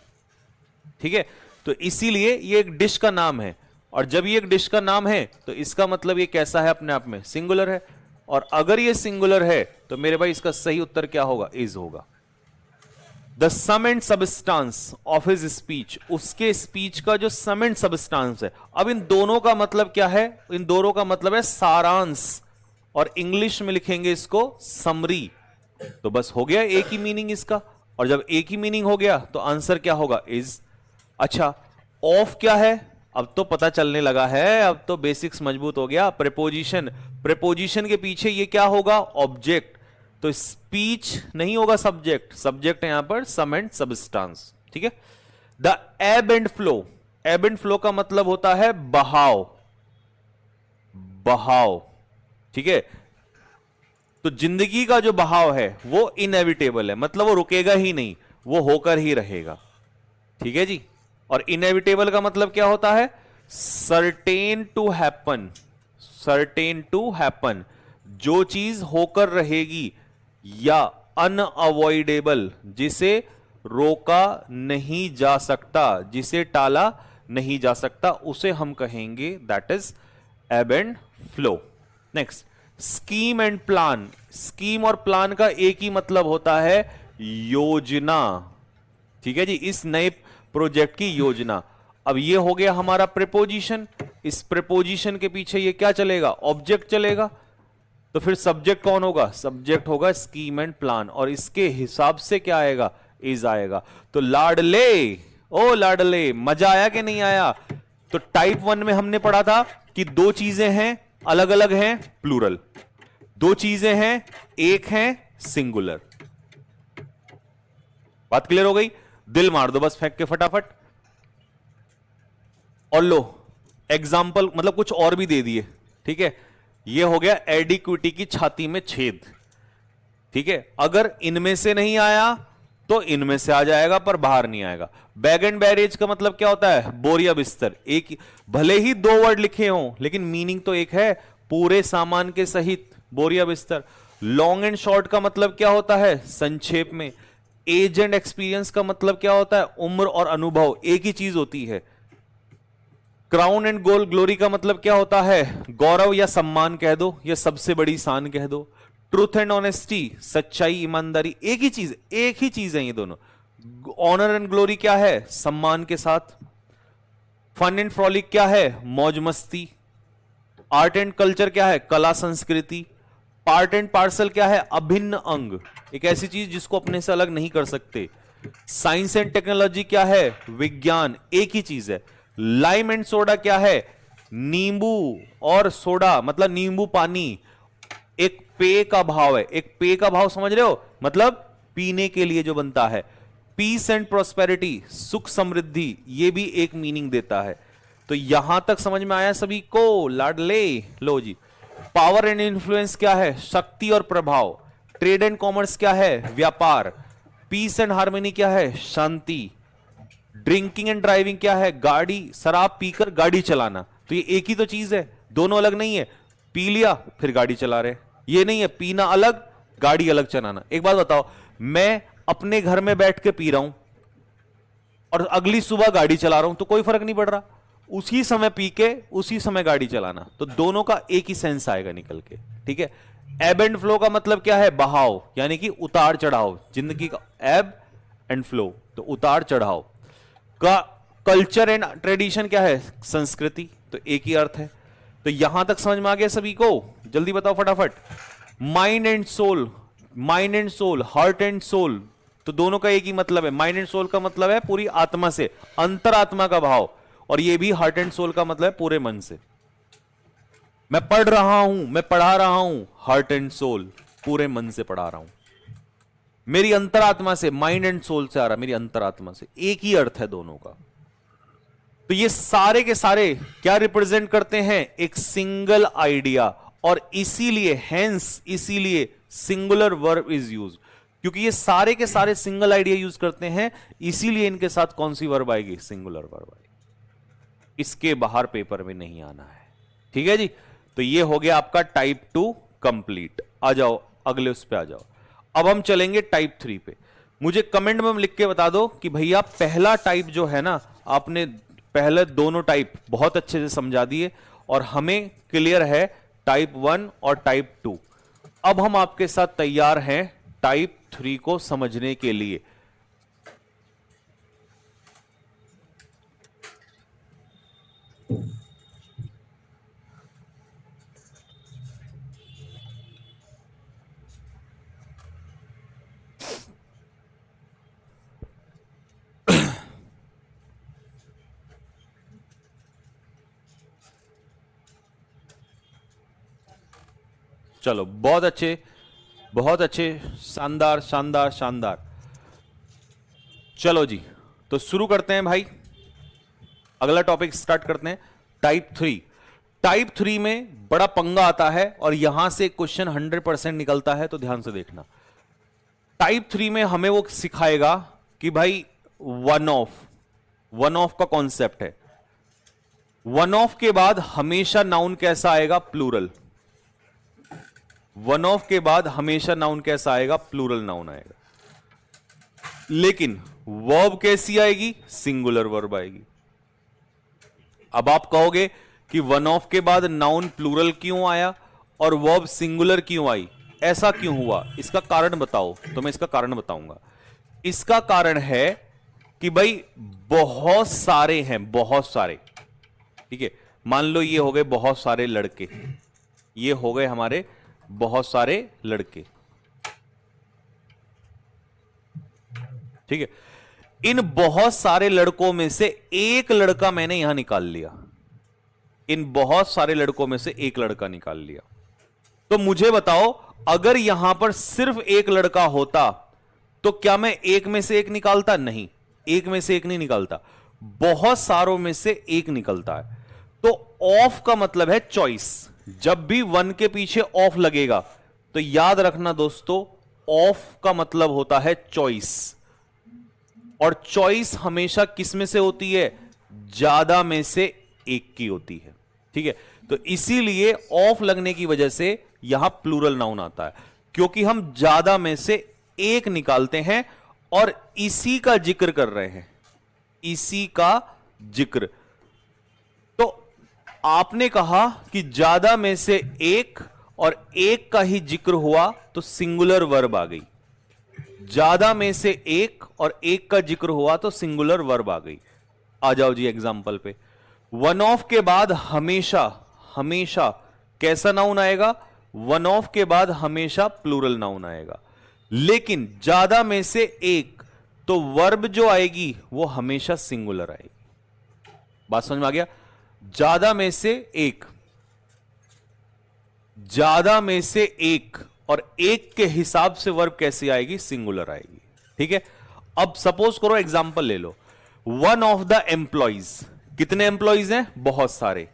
ठीक है। तो इसीलिए ये एक डिश का नाम है, और जब ये एक डिश का नाम है तो इसका मतलब ये कैसा है? अपने आप में सिंगुलर है। और अगर ये सिंगुलर है तो मेरे भाई इसका सही उत्तर क्या होगा? इज होगा। The sum and substance of his speech, उसके स्पीच का जो सम एंड सबस्टांस है। अब इन दोनों का मतलब क्या है? इन दोनों का मतलब है सारांश, और इंग्लिश में लिखेंगे इसको समरी। तो बस हो गया एक ही मीनिंग इसका, और जब एक ही मीनिंग हो गया तो आंसर क्या होगा? इज। अच्छा, ऑफ क्या है? अब तो पता चलने लगा है, अब तो बेसिक्स मजबूत हो गया। प्रेपोजिशन, प्रेपोजिशन के पीछे ये क्या होगा? ऑब्जेक्ट। तो स्पीच नहीं होगा सब्जेक्ट, सब्जेक्ट है यहां पर सम एंड सबस्टांस, ठीक है। द एब एंड फ्लो, एब एंड फ्लो का मतलब होता है बहाव, बहाव, ठीक है। तो जिंदगी का जो बहाव है वो इनएविटेबल है, मतलब वो रुकेगा ही नहीं, वो होकर ही रहेगा, ठीक है जी। और इनएविटेबल का मतलब क्या होता है? Certain to happen, certain to happen, जो चीज होकर रहेगी, या अनअवॉइडेबल, जिसे रोका नहीं जा सकता, जिसे टाला नहीं जा सकता, उसे हम कहेंगे दैट इज एब and flow. Next, scheme and plan. Scheme और प्लान का एक ही मतलब होता है योजना। ठीक है जी, इस नए प्रोजेक्ट की योजना। अब ये हो गया हमारा प्रीपोजिशन। इस प्रीपोजिशन के पीछे ये क्या चलेगा? ऑब्जेक्ट चलेगा। तो फिर सब्जेक्ट कौन होगा? सब्जेक्ट होगा स्कीम एंड प्लान, और इसके हिसाब से क्या आएगा? इज आएगा। तो लाडले, ओ लाडले, मजा आया कि नहीं आया? तो टाइप 1 में हमने पढ़ा था कि दो चीजें हैं, अलग अलग हैं, प्लूरल। दो चीजें हैं, एक है सिंगुलर। बात क्लियर हो गई? दिल मार दो बस फेंक के फटाफट। और लो एग्जाम्पल, मतलब कुछ और भी दे दिए। ठीक है, ये हो गया एडिक्विटी की छाती में छेद। ठीक है, अगर इनमें से नहीं आया तो इनमें से आ जाएगा, पर बाहर नहीं आएगा। बैग एंड बैरेज का मतलब क्या होता है? बोर या बिस्तर। एक, भले ही दो वर्ड लिखे हों लेकिन मीनिंग तो एक है, पूरे सामान के सहित, बोर या बिस्तर। लॉन्ग एंड शॉर्ट का मतलब क्या होता है? संक्षेप में। एज एंड एक्सपीरियंस का मतलब क्या होता है? उम्र और अनुभव, एक ही चीज होती है। क्राउन एंड गोल्ड ग्लोरी का मतलब क्या होता है? गौरव या सम्मान कह दो, या सबसे बड़ी शान कह दो। ट्रूथ एंड ऑनेस्टी, सच्चाई ईमानदारी, एक ही चीज है ये दोनों। ऑनर एंड ग्लोरी क्या है? सम्मान के साथ। फन एंड फ्रॉलिक क्या है? मौज मस्ती। आर्ट एंड कल्चर क्या है? कला संस्कृति। पार्ट एंड पार्सल क्या है? अभिन्न अंग, एक ऐसी चीज जिसको अपने से अलग नहीं कर सकते। साइंस एंड टेक्नोलॉजी क्या है? विज्ञान, एक ही चीज है। लाइम एंड सोडा क्या है? नींबू और सोडा, मतलब नींबू पानी, एक पेय का भाव है। एक पेय का भाव समझ रहे हो? मतलब पीने के लिए जो बनता है। पीस एंड प्रोस्पेरिटी, सुख समृद्धि, ये भी एक मीनिंग देता है। तो यहां तक समझ में आया सभी को? लाडले, लो जी। पावर एंड इन्फ्लुएंस क्या है? शक्ति और प्रभाव। ट्रेड एंड कॉमर्स क्या है? व्यापार। पीस एंड हार्मनी क्या है? शांति। ड्रिंकिंग एंड ड्राइविंग क्या है? गाड़ी, शराब पीकर गाड़ी चलाना। तो ये एक ही तो चीज है, दोनों अलग नहीं है। पी लिया फिर गाड़ी चला रहे, ये नहीं है पीना अलग गाड़ी अलग चलाना। एक बात बताओ, मैं अपने घर में बैठ के पी रहा हूं और अगली सुबह गाड़ी चला रहा हूं तो कोई फर्क नहीं पड़ रहा। उसी समय पी के उसी समय गाड़ी चलाना, तो दोनों का एक ही सेंस आएगा निकल के। ठीक है, एब एंड फ्लो का मतलब क्या है? बहाव, यानी कि उतार चढ़ाव जिंदगी का। एब एंड फ्लो, तो उतार चढ़ाव का। कल्चर एंड ट्रेडिशन क्या है? संस्कृति, तो एक ही अर्थ है। तो यहां तक समझ में आ गया सभी को? जल्दी बताओ फटाफट। Mind and soul, mind and soul, heart and soul, तो दोनों का एक ही मतलब है। माइंड एंड सोल का मतलब है पूरी आत्मा से, अंतरात्मा का भाव, और ये भी हार्ट एंड सोल का मतलब है पूरे मन से। मैं पढ़ रहा हूं, मैं पढ़ा रहा हूं, हार्ट एंड सोल, पूरे मन से पढ़ा रहा हूं, मेरी अंतरात्मा से। माइंड एंड सोल से आ रहा, मेरी अंतरात्मा से, एक ही अर्थ है दोनों का। तो ये सारे के सारे क्या रिप्रेजेंट करते हैं? एक सिंगल आइडिया, और इसीलिए हेंस, इसीलिए सिंगुलर वर्ब इज यूज, क्योंकि ये सारे के सारे सिंगल आइडिया यूज करते हैं, इसीलिए इनके साथ कौन सी वर्ब आएगी? सिंगुलर वर्ब आएगी। इसके बाहर पेपर में नहीं आना है। ठीक है जी, तो ये हो गया आपका टाइप 2 कंप्लीट। आ जाओ अगले उस पे आ जाओ। अब हम चलेंगे टाइप 3 पे। मुझे कमेंट में लिख के बता दो कि भैया पहला टाइप जो है ना, आपने पहले दोनों टाइप बहुत अच्छे से समझा दिए और हमें क्लियर है टाइप 1 और टाइप 2। अब हम आपके साथ तैयार हैं टाइप 3 को समझने के लिए। चलो बहुत अच्छे, बहुत अच्छे, शानदार शानदार शानदार। चलो जी, तो शुरू करते हैं भाई, अगला टॉपिक स्टार्ट करते हैं। टाइप 3। टाइप 3 में बड़ा पंगा आता है और यहां से क्वेश्चन 100% निकलता है, तो ध्यान से देखना। टाइप 3 में हमें वो सिखाएगा कि भाई वन ऑफ, वन ऑफ का कॉन्सेप्ट है। वन ऑफ के बाद हमेशा नाउन कैसा आएगा? प्लूरल। वन ऑफ के बाद हमेशा नाउन कैसा आएगा? प्लूरल नाउन आएगा। लेकिन वर्ब कैसी आएगी? सिंगुलर वर्ब आएगी। अब आप कहोगे कि वन ऑफ के बाद नाउन प्लूरल क्यों आया और वर्ब सिंगुलर क्यों आई, ऐसा क्यों हुआ, इसका कारण बताओ। तो मैं इसका कारण बताऊंगा। इसका कारण है कि भाई बहुत सारे हैं, बहुत सारे, ठीक है। मान लो ये हो गए बहुत सारे लड़के, ये हो गए हमारे बहुत सारे लड़के, ठीक है। इन बहुत सारे लड़कों में से एक लड़का मैंने यहां निकाल लिया, इन बहुत सारे लड़कों में से एक लड़का निकाल लिया। तो मुझे बताओ, अगर यहां पर सिर्फ एक लड़का होता तो क्या मैं एक में से एक निकालता? नहीं, एक में से एक नहीं निकालता, बहुत सारों में से एक निकलता है। तो ऑफ का मतलब है चॉइस। जब भी वन के पीछे ऑफ लगेगा तो याद रखना दोस्तों, ऑफ का मतलब होता है चॉइस। और चॉइस हमेशा किस में से होती है? ज्यादा में से एक की होती है, ठीक है। तो इसीलिए ऑफ लगने की वजह से यहां प्लूरल नाउन आता है, क्योंकि हम ज्यादा में से एक निकालते हैं और इसी का जिक्र कर रहे हैं, इसी का जिक्र। तो आपने कहा कि ज्यादा में से एक और एक का ही जिक्र हुआ तो सिंगुलर वर्ब आ गई। ज्यादा में से एक और एक का जिक्र हुआ तो सिंगुलर वर्ब आ गई। आ जाओ जी एग्जाम्पल पे। वन ऑफ के बाद हमेशा, हमेशा कैसा नाउन आएगा? वन ऑफ के बाद हमेशा प्लूरल नाउन आएगा। लेकिन ज्यादा में से एक, तो वर्ब जो आएगी वो हमेशा सिंगुलर आएगी। बात समझ में आ गया? ज्यादा में से एक, ज्यादा में से एक और एक के हिसाब से वर्ब कैसी आएगी? सिंगुलर आएगी, ठीक है। अब सपोज करो, एग्जांपल ले लो, वन ऑफ द एम्प्लॉइज। कितने एम्प्लॉइज हैं? बहुत सारे।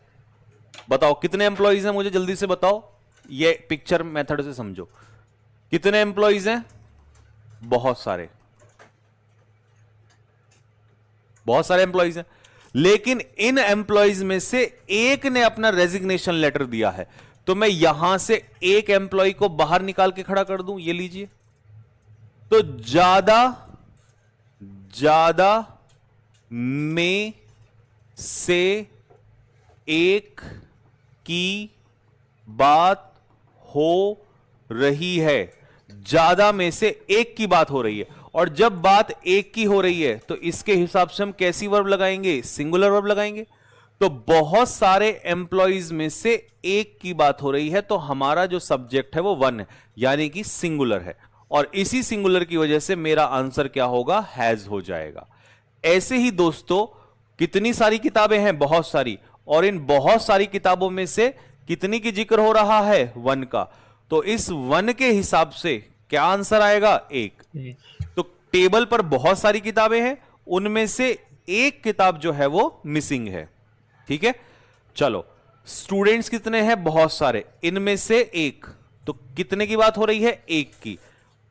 बताओ कितने एम्प्लॉइज हैं, मुझे जल्दी से बताओ, ये पिक्चर मेथड से समझो। कितने एम्प्लॉइज हैं? बहुत सारे, बहुत सारे एम्प्लॉइज हैं। लेकिन इन एम्प्लॉइज में से एक ने अपना रेजिग्नेशन लेटर दिया है, तो मैं यहां से एक एम्प्लॉय को बाहर निकाल के खड़ा कर दूं, ये लीजिए। तो ज्यादा, ज्यादा में से एक की बात हो रही है, ज्यादा में से एक की बात हो रही है। और जब बात एक की हो रही है तो इसके हिसाब से हम कैसी वर्ब लगाएंगे? सिंगुलर वर्ब लगाएंगे। तो बहुत सारे एम्प्लॉइज में से एक की बात हो रही है, तो हमारा जो सब्जेक्ट है वो वन है, यानी कि सिंगुलर है। और इसी सिंगुलर की वजह से मेरा आंसर क्या होगा? हैज हो जाएगा। ऐसे ही दोस्तों कितनी सारी किताबें हैं? बहुत सारी। और इन बहुत सारी किताबों में से कितनी की जिक्र हो रहा है? वन का। तो इस वन के हिसाब से क्या आंसर आएगा? एक। तो टेबल पर बहुत सारी किताबें हैं, उनमें से एक किताब जो है वो मिसिंग है, ठीक है। चलो, स्टूडेंट्स कितने हैं? बहुत सारे, इनमें से एक, तो कितने की बात हो रही है? एक की।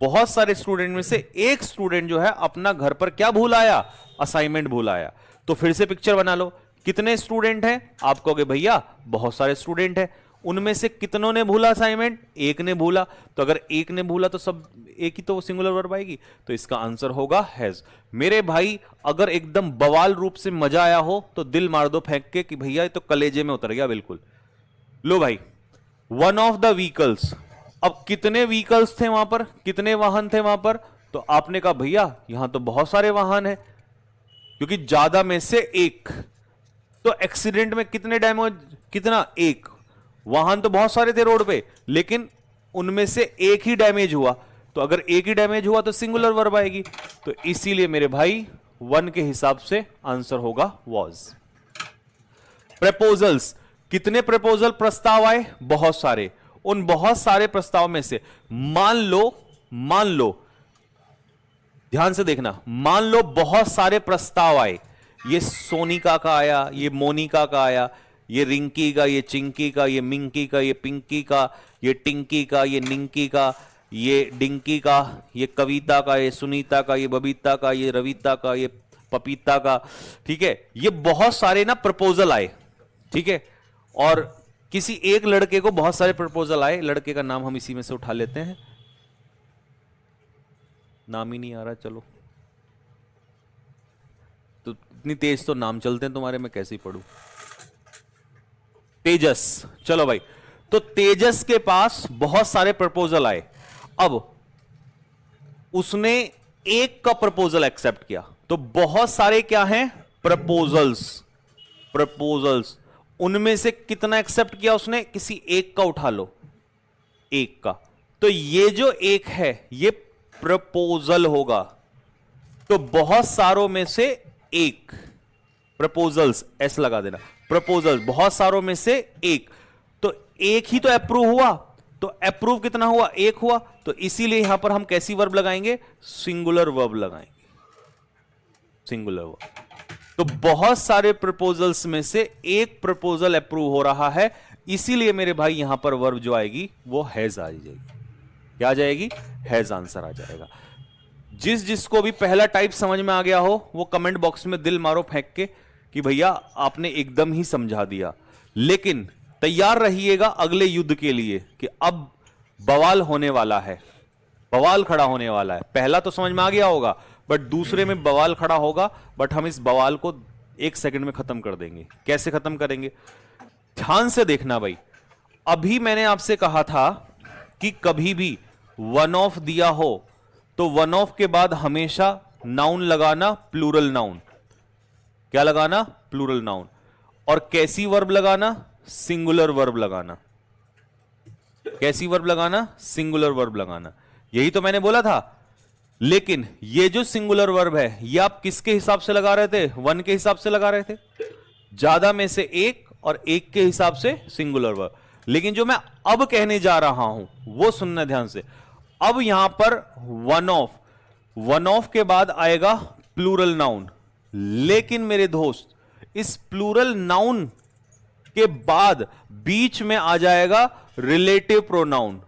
बहुत सारे स्टूडेंट में से एक स्टूडेंट जो है अपना घर पर क्या भूल आया? असाइनमेंट भूल आया। तो फिर से पिक्चर बना लो, कितने स्टूडेंट हैं? आप कहोगे भैया बहुत सारे स्टूडेंट हैं, उनमें से कितनों ने भूला असाइनमेंट? एक ने भूला। तो अगर एक ने भूला तो सब एक ही तो सिंगुलर वर्ब आएगी, तो इसका आंसर होगा हैज। मेरे भाई अगर एकदम बवाल रूप से मजा आया हो तो दिल मार दो फेंक के कि भैया ये तो कलेजे में उतर गया बिल्कुल। लो भाई, वन ऑफ द व्हीकल्स। अब कितने व्हीकल्स थे वहां पर? कितने वाहन थे वहां पर? तो आपने कहा भैया यहां तो बहुत सारे वाहन हैं, क्योंकि ज्यादा में से एक। तो एक्सीडेंट में कितने डैमेज? कितना? एक। वाहन तो बहुत सारे थे रोड पे, लेकिन उनमें से एक ही डैमेज हुआ। तो अगर एक ही डैमेज हुआ तो सिंगुलर वर्ब आएगी। तो इसीलिए मेरे भाई वन के हिसाब से आंसर होगा वॉज। प्रपोजल्स। कितने प्रपोजल, प्रस्ताव आए? बहुत सारे। उन बहुत सारे प्रस्ताव में से मान लो, ध्यान से देखना, मान लो बहुत सारे प्रस्ताव आए। ये सोनिका का आया, ये मोनिका का आया, ये रिंकी का, ये चिंकी का, ये मिंकी का, ये पिंकी का, ये टिंकी का, ये निंकी का, ये डिंकी का, ये कविता का, ये सुनीता का, ये बबीता का, ये रविता का, ये पपीता का, ठीक है। ये बहुत सारे ना प्रपोजल आए, ठीक है। और किसी एक लड़के को बहुत सारे प्रपोजल आए, लड़के का नाम हम इसी में से उठा लेते हैं, नाम ही नहीं आ रहा, चलो तो इतनी तेज तो नाम चलते हैं तुम्हारे, मैं कैसे ही पढ़ूं। तेजस, चलो भाई, तो तेजस के पास बहुत सारे प्रपोजल आए। अब उसने एक का प्रपोजल एक्सेप्ट किया, तो बहुत सारे क्या हैं, प्रपोजल्स। प्रपोजल्स उनमें से कितना एक्सेप्ट किया उसने, किसी एक का उठा लो, एक का। तो ये जो एक है ये प्रपोजल होगा। तो बहुत सारों में से एक, प्रपोजल्स एस लगा देना, प्रपोजल्स बहुत सारों में से एक, तो एक ही तो अप्रूव हुआ, तो अप्रूव कितना हुआ, एक हुआ। तो इसीलिए यहां पर हम कैसी वर्ब लगाएंगे, सिंगुलर वर्ब लगाएंगे, सिंगुलर वर्ब। तो बहुत सारे प्रपोजल्स में से एक प्रपोजल अप्रूव हो रहा है, इसीलिए मेरे भाई यहां पर वर्ब जो आएगी वो हैज आ जाएगी। क्या आ जाएगी, हैज आंसर आ जाएगा। जिसको भी पहला टाइप समझ में आ गया हो वो कमेंट बॉक्स में दिल मारो फेंक के कि भैया आपने एकदम ही समझा दिया। लेकिन तैयार रहिएगा अगले युद्ध के लिए कि अब बवाल होने वाला है, बवाल खड़ा होने वाला है। पहला तो समझ में आ गया होगा, बट दूसरे में बवाल खड़ा होगा। बट हम इस बवाल को 1 सेकंड में खत्म कर देंगे। कैसे खत्म करेंगे, ध्यान से देखना भाई। अभी मैंने आपसे कहा था कि कभी भी वन ऑफ दिया हो तो वन ऑफ के बाद हमेशा नाउन लगाना, प्लूरल नाउन। क्या लगाना, प्लूरल नाउन। और कैसी वर्ब लगाना, सिंगुलर वर्ब लगाना। कैसी वर्ब लगाना, सिंगुलर वर्ब लगाना। यही तो मैंने बोला था। लेकिन ये जो सिंगुलर वर्ब है ये आप किसके हिसाब से लगा रहे थे, वन के हिसाब से लगा रहे थे, ज्यादा में से एक और एक के हिसाब से सिंगुलर वर्ब। लेकिन जो मैं अब कहने जा रहा हूं वो सुनना ध्यान से। अब यहां पर वन ऑफ के बाद आएगा प्लूरल नाउन। लेकिन मेरे दोस्त इस प्लूरल नाउन के बाद बीच में आ जाएगा रिलेटिव प्रोनाउन।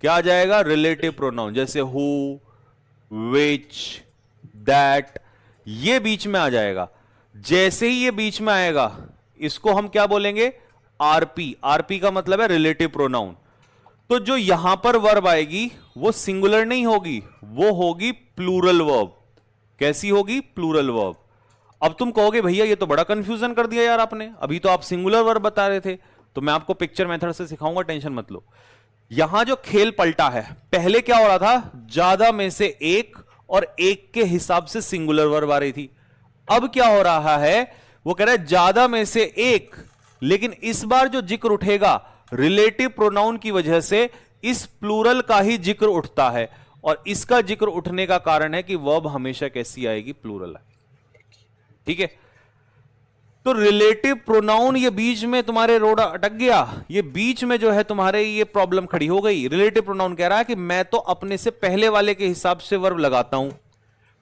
क्या आ जाएगा, रिलेटिव प्रोनाउन। जैसे हु, विच, दैट, ये बीच में आ जाएगा। जैसे ही ये बीच में आएगा इसको हम क्या बोलेंगे, आरपी। आरपी का मतलब है रिलेटिव प्रोनाउन। तो जो यहां पर वर्ब आएगी वो सिंगुलर नहीं होगी, वो होगी प्लूरल वर्ब। कैसी होगी, प्लूरल वर्ब। अब तुम कहोगे भैया ये तो बड़ा कंफ्यूजन कर दिया यार आपने, अभी तो आप सिंगुलर वर्ब बता रहे थे। तो मैं आपको पिक्चर मेथड से सिखाऊंगा, टेंशन मत लो। यहां जो खेल पलटा है, पहले क्या हो रहा था, ज्यादा में से एक और एक के हिसाब से सिंगुलर वर्ब आ रही थी। अब क्या हो रहा है, वो कह रहा है ज्यादा में से एक, लेकिन इस बार जो जिक्र उठेगा रिलेटिव प्रोनाउन की वजह से इस प्लूरल का ही जिक्र उठता है। और इसका जिक्र उठने का कारण है कि वर्ब हमेशा कैसी आएगी, प्लूरल आएगी। ठीक है, तो रिलेटिव प्रोनाउन ये बीच में तुम्हारे रोड अटक गया, ये बीच में जो है तुम्हारे ये प्रॉब्लम खड़ी हो गई। रिलेटिव प्रोनाउन कह रहा है कि मैं तो अपने से पहले वाले के हिसाब से वर्ब लगाता हूं।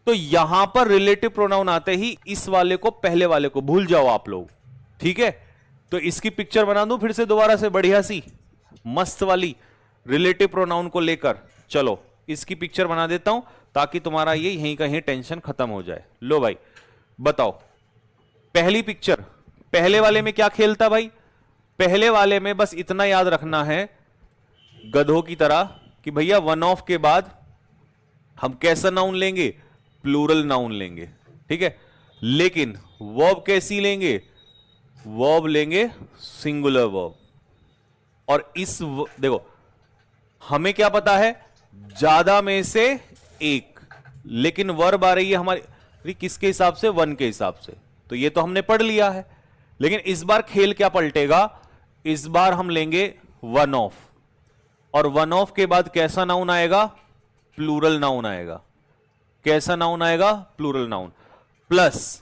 तो यहां पर रिलेटिव प्रोनाउन आते ही इस वाले को पहले वाले को भूल जाओ आप लोग। ठीक है, तो इसकी पिक्चर बना दूं फिर से दोबारा से, बढ़िया सी मस्त वाली रिलेटिव प्रोनाउन को लेकर। चलो इसकी पिक्चर बना देता हूं ताकि तुम्हारा ये यहीं कहीं टेंशन खत्म हो जाए। लो भाई बताओ, पहली पिक्चर, पहले वाले में क्या खेल था भाई, पहले वाले में बस इतना याद रखना है गधों की तरह कि भैया वन ऑफ के बाद हम कैसा नाउन लेंगे, प्लूरल नाउन लेंगे। ठीक है, लेकिन वर्ब कैसी लेंगे, वर्ब लेंगे सिंगुलर वर्ब। और देखो हमें क्या पता है, ज्यादा में से एक, लेकिन वर्ब आ रही है हमारी किसके हिसाब से, वन के हिसाब से। तो ये तो हमने पढ़ लिया है। लेकिन इस बार खेल क्या पलटेगा, इस बार हम लेंगे वन ऑफ, और वन ऑफ के बाद कैसा नाउन आएगा, प्लूरल नाउन आएगा। कैसा नाउन आएगा, प्लूरल नाउन। प्लस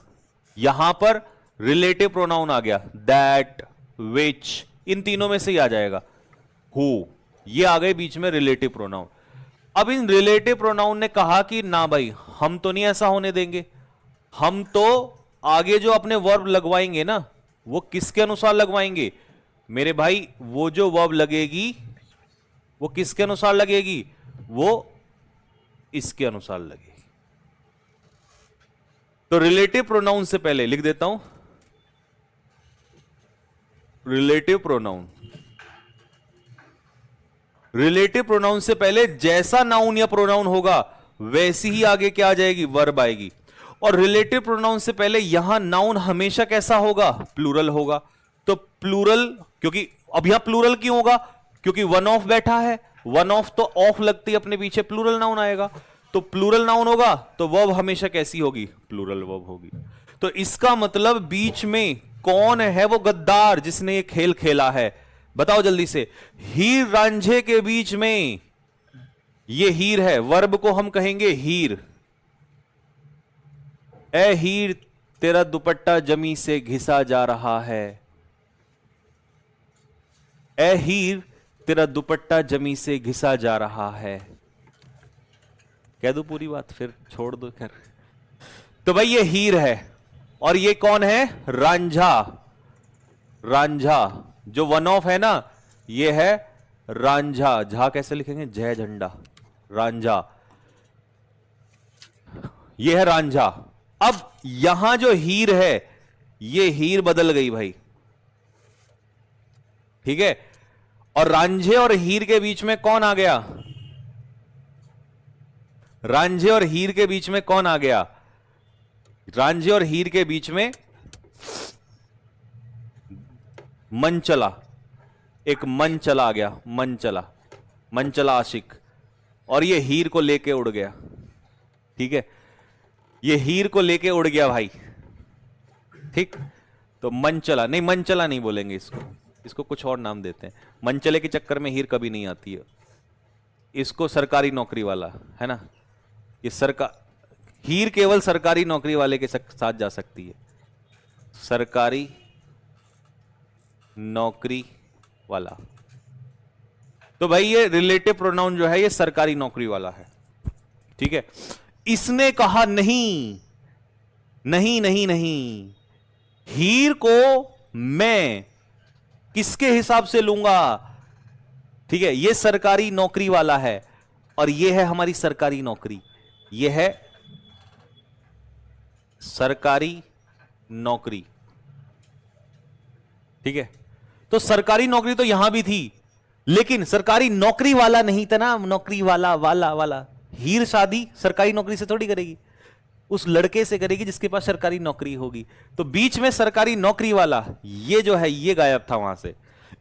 यहां पर रिलेटिव प्रोनाउन आ गया, दैट, विच, इन तीनों में से ही आ जाएगा। हु, ये आ गए बीच में रिलेटिव प्रोनाउन। अब इन रिलेटिव प्रोनाउन ने कहा कि ना भाई हम तो नहीं ऐसा होने देंगे, हम तो आगे जो अपने वर्ब लगवाएंगे ना वो किसके अनुसार लगवाएंगे मेरे भाई, वो जो वर्ब लगेगी वो किसके अनुसार लगेगी, वो इसके अनुसार लगेगी। तो रिलेटिव प्रोनाउन से पहले लिख देता हूं, रिलेटिव प्रोनाउन, रिलेटिव प्रोनाउन से पहले जैसा नाउन या प्रोनाउन होगा वैसी ही आगे क्या आ जाएगी, वर्ब आएगी। और रिलेटिव प्रोनाउन से पहले यहां नाउन हमेशा कैसा होगा, प्लूरल होगा। तो प्लूरल, क्योंकि अब यहां प्लूरल क्यों होगा, क्योंकि वन ऑफ बैठा है, वन ऑफ तो ऑफ लगती अपने पीछे, प्लूरल नाउन आएगा। तो प्लूरल नाउन होगा तो वर्ब हमेशा कैसी होगी, प्लूरल वर्ब होगी। तो इसका मतलब बीच में कौन है वो गद्दार जिसने ये खेल खेला है, बताओ जल्दी से। हीर रांझे के बीच में, ये हीर है, वर्ब को हम कहेंगे हीर। ए हीर तेरा दुपट्टा जमी से घिसा जा रहा है, ए हीर तेरा दुपट्टा जमी से घिसा जा रहा है। कह दो पूरी बात फिर छोड़ दो खैर। तो भाई ये हीर है और ये कौन है, रांझा। रांझा जो वन ऑफ है ना, ये है रांझा। झा कैसे लिखेंगे, जय झंडा, रांझा, ये है रांझा। अब यहां जो हीर है, ये हीर बदल गई भाई, ठीक है। और रांझे और हीर के बीच में कौन आ गया, रांझे और हीर के बीच में कौन आ गया, रांझे और हीर के बीच में मनचला, एक मनचला आ गया, मनचला, मनचला आशिक, और ये हीर को लेके उड़ गया, ठीक है। ये हीर को लेके उड़ गया भाई, ठीक। तो मनचला नहीं, मनचला नहीं बोलेंगे इसको, इसको कुछ और नाम देते हैं। मनचले के चक्कर में हीर कभी नहीं आती है, इसको सरकारी नौकरी वाला है ना, ये सरकार, हीर केवल सरकारी नौकरी वाले के साथ जा सकती है, सरकारी नौकरी वाला। तो भाई ये रिलेटिव प्रोनाउन जो है ये सरकारी नौकरी वाला है, ठीक है। इसने कहा नहीं नहीं नहीं नहीं, हीर को मैं किसके हिसाब से लूंगा, ठीक है। ये सरकारी नौकरी वाला है और ये है हमारी सरकारी नौकरी, ये है सरकारी नौकरी, ठीक है। तो सरकारी नौकरी तो यहां भी थी, लेकिन सरकारी नौकरी वाला नहीं था ना, नौकरी वाला वाला वाला। हीर शादी सरकारी नौकरी से थोड़ी करेगी, उस लड़के से करेगी जिसके पास सरकारी नौकरी होगी। तो बीच में सरकारी नौकरी वाला ये जो है ये गायब था वहां से,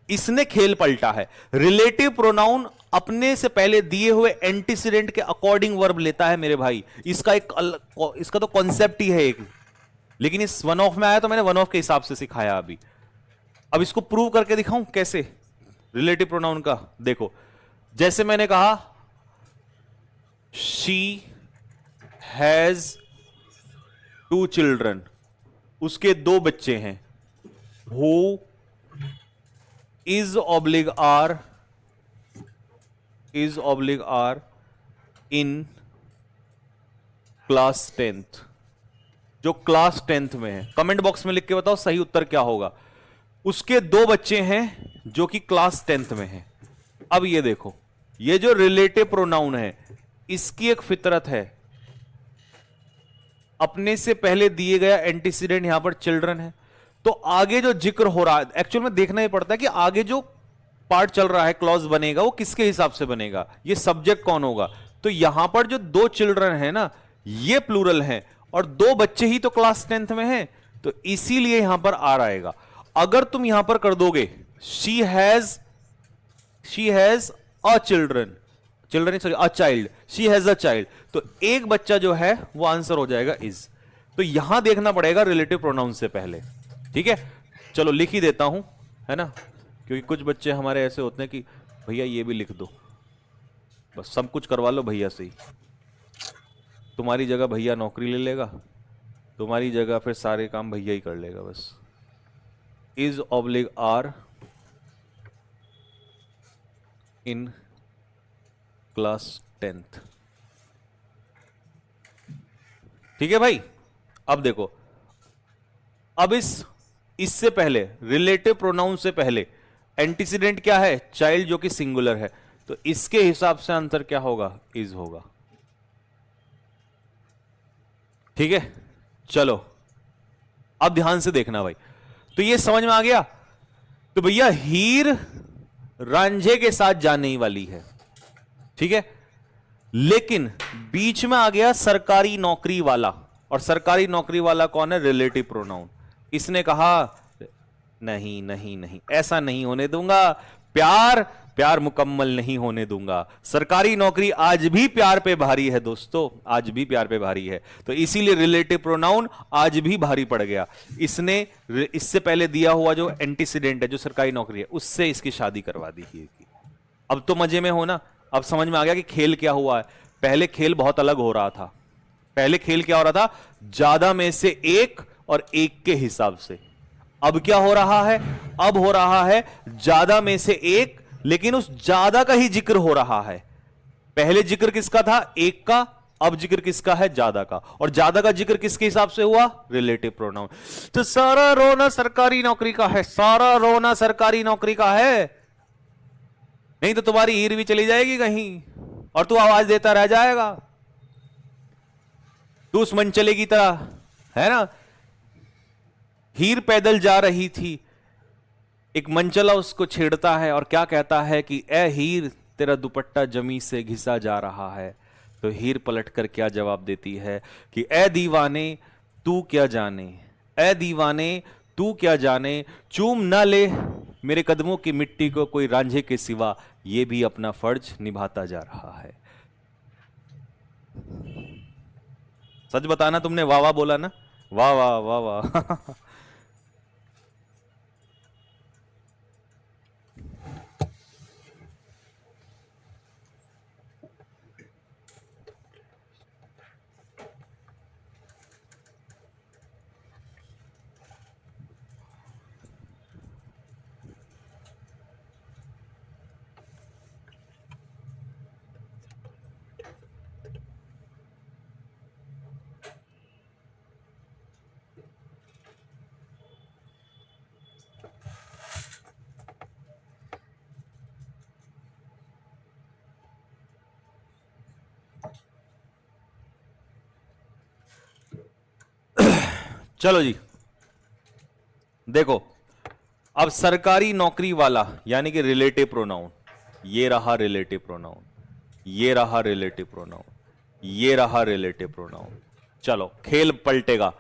इसने खेल पलटा है। रिलेटिव प्रोनाउन अपने से पहले दिए हुए एंटीसीडेंट के अकॉर्डिंग वर्ब लेता है मेरे भाई, इसका एक इसका तो कॉन्सेप्ट ही है एक, लेकिन इस वन ऑफ में आया तो मैंने वन ऑफ के हिसाब से सिखाया अभी। अब इसको प्रूव करके दिखाऊं कैसे, रिलेटिव प्रोनाउन का देखो। जैसे मैंने कहा शी हैज 2 चिल्ड्रन, उसके 2 बच्चे हैं। हु इज ऑब्लिग आर, इज ऑब्लिग आर इन क्लास 10th, जो क्लास 10th में है। कमेंट बॉक्स में लिख के बताओ सही उत्तर क्या होगा। उसके 2 बच्चे हैं जो कि क्लास 10th में हैं। अब ये देखो, ये जो रिलेटिव प्रोनाउन है इसकी एक फितरत है, अपने से पहले दिए गया एंटीसीडेंट यहां पर चिल्ड्रन है, तो आगे जो जिक्र हो रहा है एक्चुअल में देखना ही पड़ता है कि आगे जो पार्ट चल रहा है क्लॉज बनेगा वो किसके हिसाब से बनेगा, ये सब्जेक्ट कौन होगा। तो यहां पर जो 2 चिल्ड्रन है ना, ये प्लूरल है और 2 बच्चे ही तो क्लास 10th में हैं, तो इसीलिए यहां पर आर आएगा। अगर तुम यहां पर कर दोगे she has a children, children sorry a child, she has a child, तो एक बच्चा जो है वो आंसर हो जाएगा इज। तो यहां देखना पड़ेगा रिलेटिव प्रोनाउन से पहले, ठीक है। चलो लिख ही देता हूं, है ना, क्योंकि कुछ बच्चे हमारे ऐसे होते हैं कि भैया ये भी लिख दो, बस सब कुछ करवा लो भैया से ही, तुम्हारी जगह भैया नौकरी ले लेगा, तुम्हारी जगह फिर सारे काम भैया ही कर लेगा बस। इज ऑब्लिग आर इन क्लास 10th, ठीक है भाई। अब देखो, अब इससे पहले रिलेटिव प्रोनाउन से पहले एंटीसीडेंट क्या है, चाइल्ड जो कि सिंगुलर है, तो इसके हिसाब से आंसर क्या होगा, इज होगा, ठीक है। चलो अब ध्यान से देखना भाई, तो ये समझ में आ गया। तो भैया हीर रांझे के साथ जाने ही वाली है, ठीक है, लेकिन बीच में आ गया सरकारी नौकरी वाला, और सरकारी नौकरी वाला कौन है, रिलेटिव प्रोनाउन। इसने कहा नहीं नहीं नहीं, ऐसा नहीं होने दूंगा। प्यार प्यार मुकम्मल नहीं होने दूंगा। सरकारी नौकरी आज भी प्यार पे भारी है दोस्तों, आज भी प्यार पे भारी है। तो इसीलिए रिलेटिव प्रोनाउन आज भी भारी पड़ गया। इसने इससे पहले दिया हुआ जो एंटीसीडेंट है, जो सरकारी नौकरी है, उससे इसकी शादी करवा दी हीर की। अब तो मजे में हो ना, अब समझ में आ गया कि खेल क्या हुआ है। पहले खेल बहुत अलग हो रहा था। पहले खेल क्या हो रहा था, ज्यादा में से एक और एक के हिसाब से। अब क्या हो रहा है, अब हो रहा है ज्यादा में से एक, लेकिन उस ज्यादा का ही जिक्र हो रहा है। पहले जिक्र किसका था, एक का, अब जिक्र किसका है, ज्यादा का। और ज्यादा का जिक्र किसके हिसाब से हुआ, रिलेटिव प्रोनाउन। तो सारा रोना सरकारी नौकरी का है, सारा रोना सरकारी नौकरी का है, नहीं तो तुम्हारी हीर भी चली जाएगी कहीं और तू आवाज देता रह जाएगा, तू उस मनचले की तरह, है ना। हीर पैदल जा रही थी, एक मनचला उसको छेड़ता है और क्या कहता है कि ए हीर तेरा दुपट्टा जमी से घिसा जा रहा है। तो हीर पलटकर क्या जवाब देती है कि ए दीवाने तू क्या जाने, ए दीवाने तू क्या जाने, चूम ना ले मेरे कदमों की मिट्टी को कोई रांझे के सिवा, ये भी अपना फर्ज निभाता जा रहा है। सच बताना, तुमने वाह वाह बोला ना, वाह वाह वाह वाह। चलो जी देखो, अब सरकारी नौकरी वाला यानी कि रिलेटिव प्रोनाउन, ये रहा रिलेटिव प्रोनाउन, ये रहा रिलेटिव प्रोनाउन, ये रहा रिलेटिव प्रोनाउन। चलो खेल पलटेगा।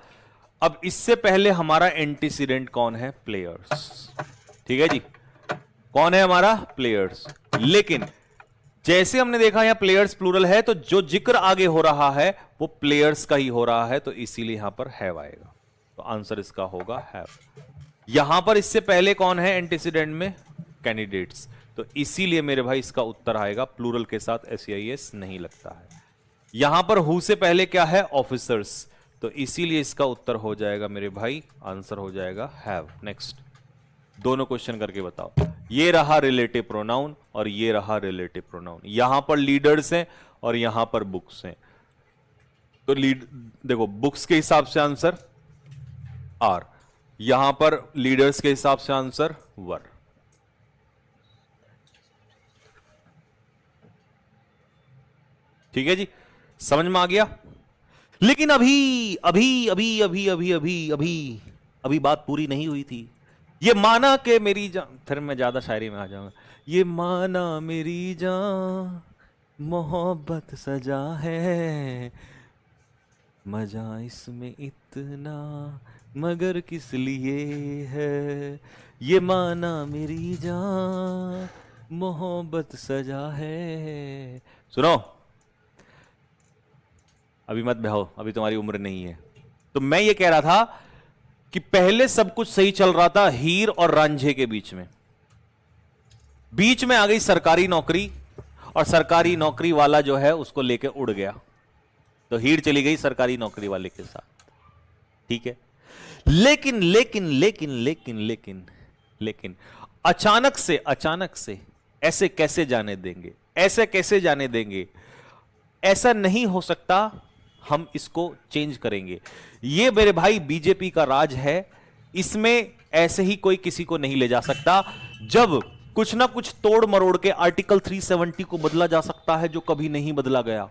अब इससे पहले हमारा एंटीसीडेंट कौन है, प्लेयर्स। ठीक है जी, कौन है हमारा, प्लेयर्स। लेकिन जैसे हमने देखा यहां प्लेयर्स प्लूरल है, तो जो जिक्र आगे हो रहा है वो प्लेयर्स का ही हो रहा है, तो इसीलिए यहां पर हैव आएगा। तो आंसर इसका होगा हैव। यहां पर इससे पहले कौन है एंटीसीडेंट में, कैंडिडेट्स, तो इसीलिए मेरे भाई इसका उत्तर आएगा प्लूरल के साथ SEIS नहीं लगता है। यहां पर हु से पहले क्या है, ऑफिसर्स, तो इसीलिए इसका उत्तर हो जाएगा मेरे भाई, आंसर हो जाएगा हैव। नेक्स्ट दोनों क्वेश्चन करके बताओ। ये रहा रिलेटिव प्रोनाउन और ये रहा रिलेटिव प्रोनाउन। यहां पर लीडर्स हैं और यहां पर बुक्स हैं, तो लीड देखो बुक्स के हिसाब से आंसर आर, यहां पर लीडर्स के हिसाब से आंसर वर। ठीक है जी, समझ में आ गया। लेकिन अभी अभी अभी अभी अभी अभी अभी अभी बात पूरी नहीं हुई थी। ये माना कि मेरी जान, फिर मैं ज्यादा शायरी में आ जाऊंगा। ये माना मेरी जान मोहब्बत सजा है, मजा इसमें इतना मगर किस लिए है, ये माना मेरी जान मोहब्बत सजा है। सुनो, अभी मत बहो, अभी तुम्हारी उम्र नहीं है। तो मैं ये कह रहा था कि पहले सब कुछ सही चल रहा था हीर और रांझे के बीच में, बीच में आ गई सरकारी नौकरी और सरकारी नौकरी वाला जो है उसको लेके उड़ गया, तो हीर चली गई सरकारी नौकरी वाले के साथ। ठीक है, लेकिन लेकिन लेकिन लेकिन लेकिन लेकिन अचानक से ऐसे कैसे जाने देंगे, ऐसे कैसे जाने देंगे, ऐसा नहीं हो सकता, हम इसको चेंज करेंगे। ये मेरे भाई बीजेपी का राज है, इसमें ऐसे ही कोई किसी को नहीं ले जा सकता। जब कुछ ना कुछ तोड़ मरोड़ के आर्टिकल 370 को बदला जा सकता है, जो कभी नहीं बदला गया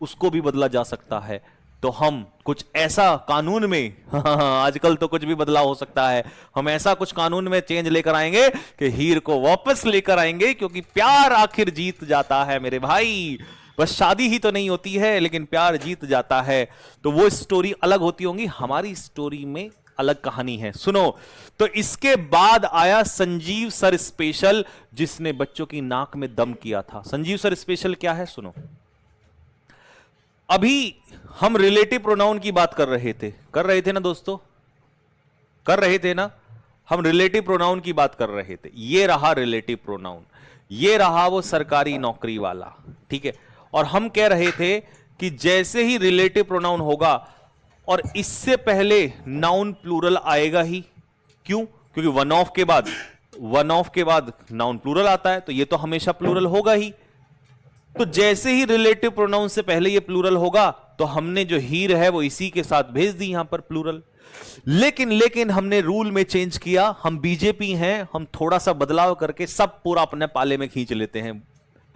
उसको भी बदला जा सकता है। तो हम कुछ ऐसा कानून में आजकल तो कुछ भी बदलाव हो सकता है, हम ऐसा कुछ कानून में चेंज लेकर आएंगे कि हीर को वापस लेकर आएंगे, क्योंकि प्यार आखिर जीत जाता है मेरे भाई। बस शादी ही तो नहीं होती है, लेकिन प्यार जीत जाता है। तो वो स्टोरी अलग होती होंगी, हमारी स्टोरी में अलग कहानी है, सुनो। तो इसके बाद आया संजीव सर स्पेशल, जिसने बच्चों की नाक में दम किया था। संजीव सर स्पेशल क्या है, सुनो। अभी हम रिलेटिव प्रोनाउन की बात कर रहे थे ना दोस्तों, कर रहे थे ना, हम रिलेटिव प्रोनाउन की बात कर रहे थे। ये रहा रिलेटिव प्रोनाउन, ये रहा वो सरकारी नौकरी वाला, ठीक है। और हम कह रहे थे कि जैसे ही रिलेटिव प्रोनाउन होगा और इससे पहले नाउन प्लूरल आएगा ही। क्यों? क्योंकि वन ऑफ के बाद नाउन प्लूरल आता है, तो ये तो हमेशा प्लूरल होगा ही। तो जैसे ही रिलेटिव प्रोनाउन से पहले ये प्लूरल होगा, तो हमने जो हीर है वो इसी के साथ भेज दी यहां पर प्लूरल। लेकिन हमने रूल में चेंज किया, हम बीजेपी हैं, हम थोड़ा सा बदलाव करके सब पूरा अपने पाले में खींच लेते हैं,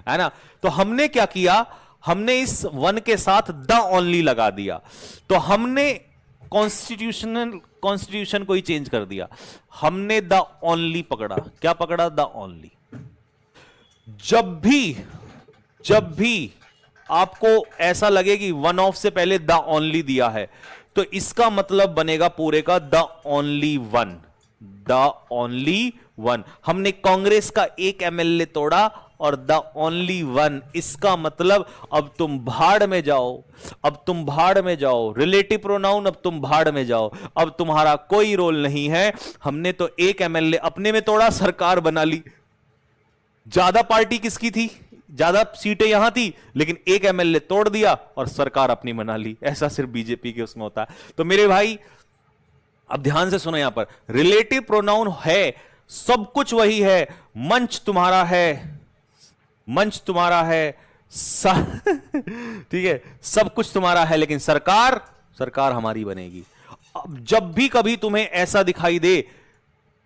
है ना। तो हमने क्या किया, हमने इस वन के साथ द ओनली लगा दिया। तो हमने कॉन्स्टिट्यूशन को ही चेंज कर दिया, हमने द ओनली पकड़ा। क्या पकड़ा? The only. जब भी आपको ऐसा लगे कि वन ऑफ से पहले द ओनली दिया है, तो इसका मतलब बनेगा पूरे का the only one, the only one. हमने कांग्रेस का एक एमएलए तोड़ा और द ओनली वन, इसका मतलब अब तुम भाड़ में जाओ, अब तुम भाड़ में जाओ। रिलेटिव प्रोनाउन, अब तुम भाड़ में जाओ, अब तुम्हारा कोई रोल नहीं है। हमने तो एक एमएलए अपने में तोड़ा, सरकार बना ली। ज्यादा पार्टी किसकी थी, ज्यादा सीटें यहां थी, लेकिन एक एमएलए तोड़ दिया और सरकार अपनी बना ली। ऐसा सिर्फ बीजेपी के उसमें होता है। तो मेरे भाई अब ध्यान से सुनो, यहां पर रिलेटिव प्रोनाउन है, सब कुछ वही है। मंच तुम्हारा है, मंच तुम्हारा है, ठीक है, सब कुछ तुम्हारा है, लेकिन सरकार हमारी बनेगी। अब जब भी कभी तुम्हें ऐसा दिखाई दे,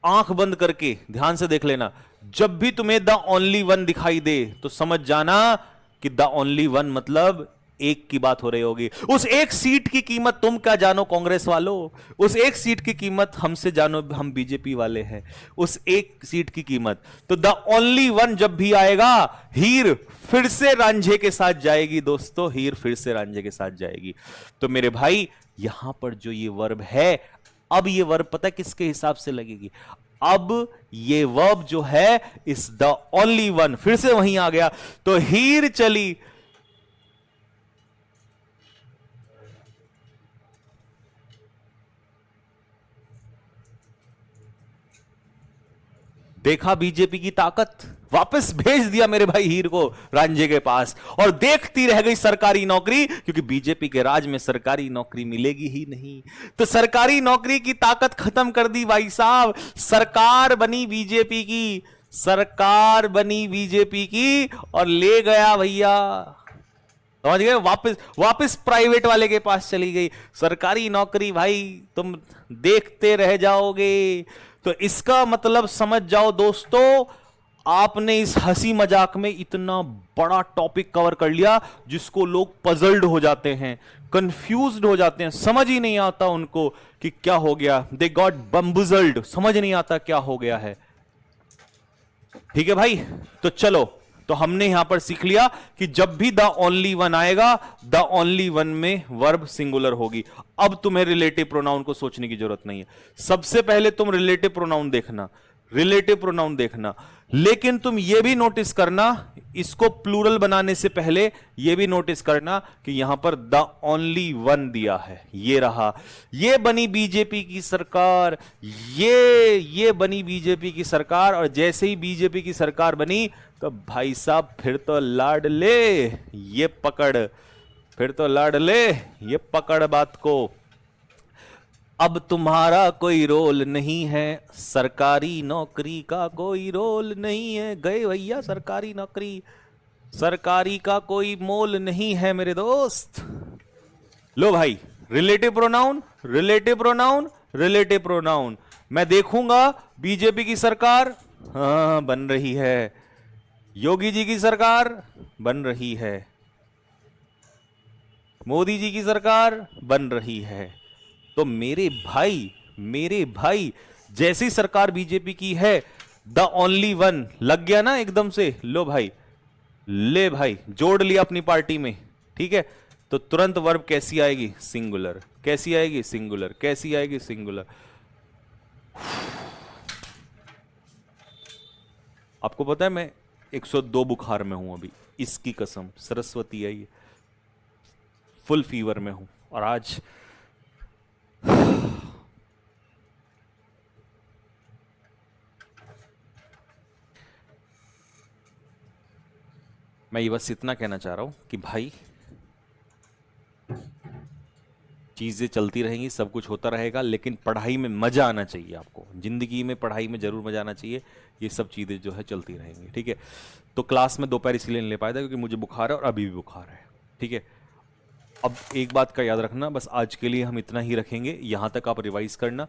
आंख बंद करके ध्यान से देख लेना, जब भी तुम्हें द ओनली वन दिखाई दे, तो समझ जाना कि द ओनली वन मतलब एक की बात हो रही होगी। उस एक सीट की कीमत तुम क्या जानो कांग्रेस वालों, उस एक सीट की कीमत हमसे जानो, हम बीजेपी वाले हैं, उस एक सीट की कीमत। तो द ओनली वन जब भी आएगा, हीर फिर से रांझे के साथ जाएगी दोस्तों, हीर फिर से रांझे के साथ जाएगी। तो मेरे भाई यहां पर जो ये वर्ब है, अब ये वर्ब पता है किसके हिसाब से लगेगी? अब ये वर्ब जो है इस द ओनली वन, फिर से वहीं आ गया। तो हीर चली, देखा बीजेपी की ताकत, वापस भेज दिया मेरे भाई हीर को रांझे के पास, और देखती रह गई सरकारी नौकरी, क्योंकि बीजेपी के राज में सरकारी नौकरी मिलेगी ही नहीं। तो सरकारी नौकरी की ताकत खत्म कर दी भाई साहब, सरकार बनी बीजेपी की, सरकार बनी बीजेपी की, और ले गया भैया, समझ गए, वापस प्राइवेट वाले के पास चली गई सरकारी नौकरी। भाई तुम देखते रह जाओगे। तो इसका मतलब समझ जाओ दोस्तों, आपने इस हंसी मजाक में इतना बड़ा टॉपिक कवर कर लिया जिसको लोग पजल्ड हो जाते हैं, कंफ्यूज्ड हो जाते हैं, समझ ही नहीं आता उनको कि क्या हो गया। दे गॉट बम्बुजल्ड, समझ नहीं आता क्या हो गया है। ठीक है भाई, तो चलो, तो हमने यहां पर सीख लिया कि जब भी द ओनली वन आएगा, द ओनली वन में वर्ब सिंगुलर होगी। अब तुम्हें रिलेटिव प्रोनाउन को सोचने की जरूरत नहीं है। सबसे पहले तुम रिलेटिव प्रोनाउन देखना, रिलेटिव प्रोनाउन देखना, लेकिन तुम यह भी नोटिस करना, इसको प्लूरल बनाने से पहले यह भी नोटिस करना कि यहां पर द ओनली वन दिया है। ये रहा, ये बनी बीजेपी की सरकार, ये बनी बीजेपी की सरकार। और जैसे ही बीजेपी की सरकार बनी, तो भाई साहब फिर तो लाड ले, ये पकड़, फिर तो लाड ले, ये पकड़ बात को। अब तुम्हारा कोई रोल नहीं है, सरकारी नौकरी का कोई रोल नहीं है। गए भैया सरकारी नौकरी, सरकारी का कोई मोल नहीं है मेरे दोस्त। लो भाई, relative pronoun, relative pronoun, relative pronoun. मैं देखूंगा बीजेपी की सरकार, हाँ बन रही है, योगी जी की सरकार बन रही है, मोदी जी की सरकार बन रही है। तो मेरे भाई जैसी सरकार बीजेपी की है, द ओनली वन लग गया ना एकदम से। लो भाई, ले भाई, जोड़ लिया अपनी पार्टी में, ठीक है। तो तुरंत वर्ब कैसी आएगी? सिंगुलर। कैसी आएगी? सिंगुलर। कैसी आएगी? सिंगुलर। आपको पता है मैं 102 बुखार में हूं अभी, इसकी कसम, सरस्वती आई है, फुल फीवर में हूं। और आज मैं ये बस इतना कहना चाह रहा हूं कि भाई चीजें चलती रहेंगी, सब कुछ होता रहेगा, लेकिन पढ़ाई में मजा आना चाहिए आपको। जिंदगी में पढ़ाई में जरूर मजा आना चाहिए। ये सब चीजें जो है चलती रहेंगी, ठीक है। तो क्लास में दोपहर इसलिए नहीं ले पाया था क्योंकि मुझे बुखार है और अभी भी बुखार है, ठीक है। अब एक बात का याद रखना, बस आज के लिए हम इतना ही रखेंगे, यहां तक आप रिवाइज करना।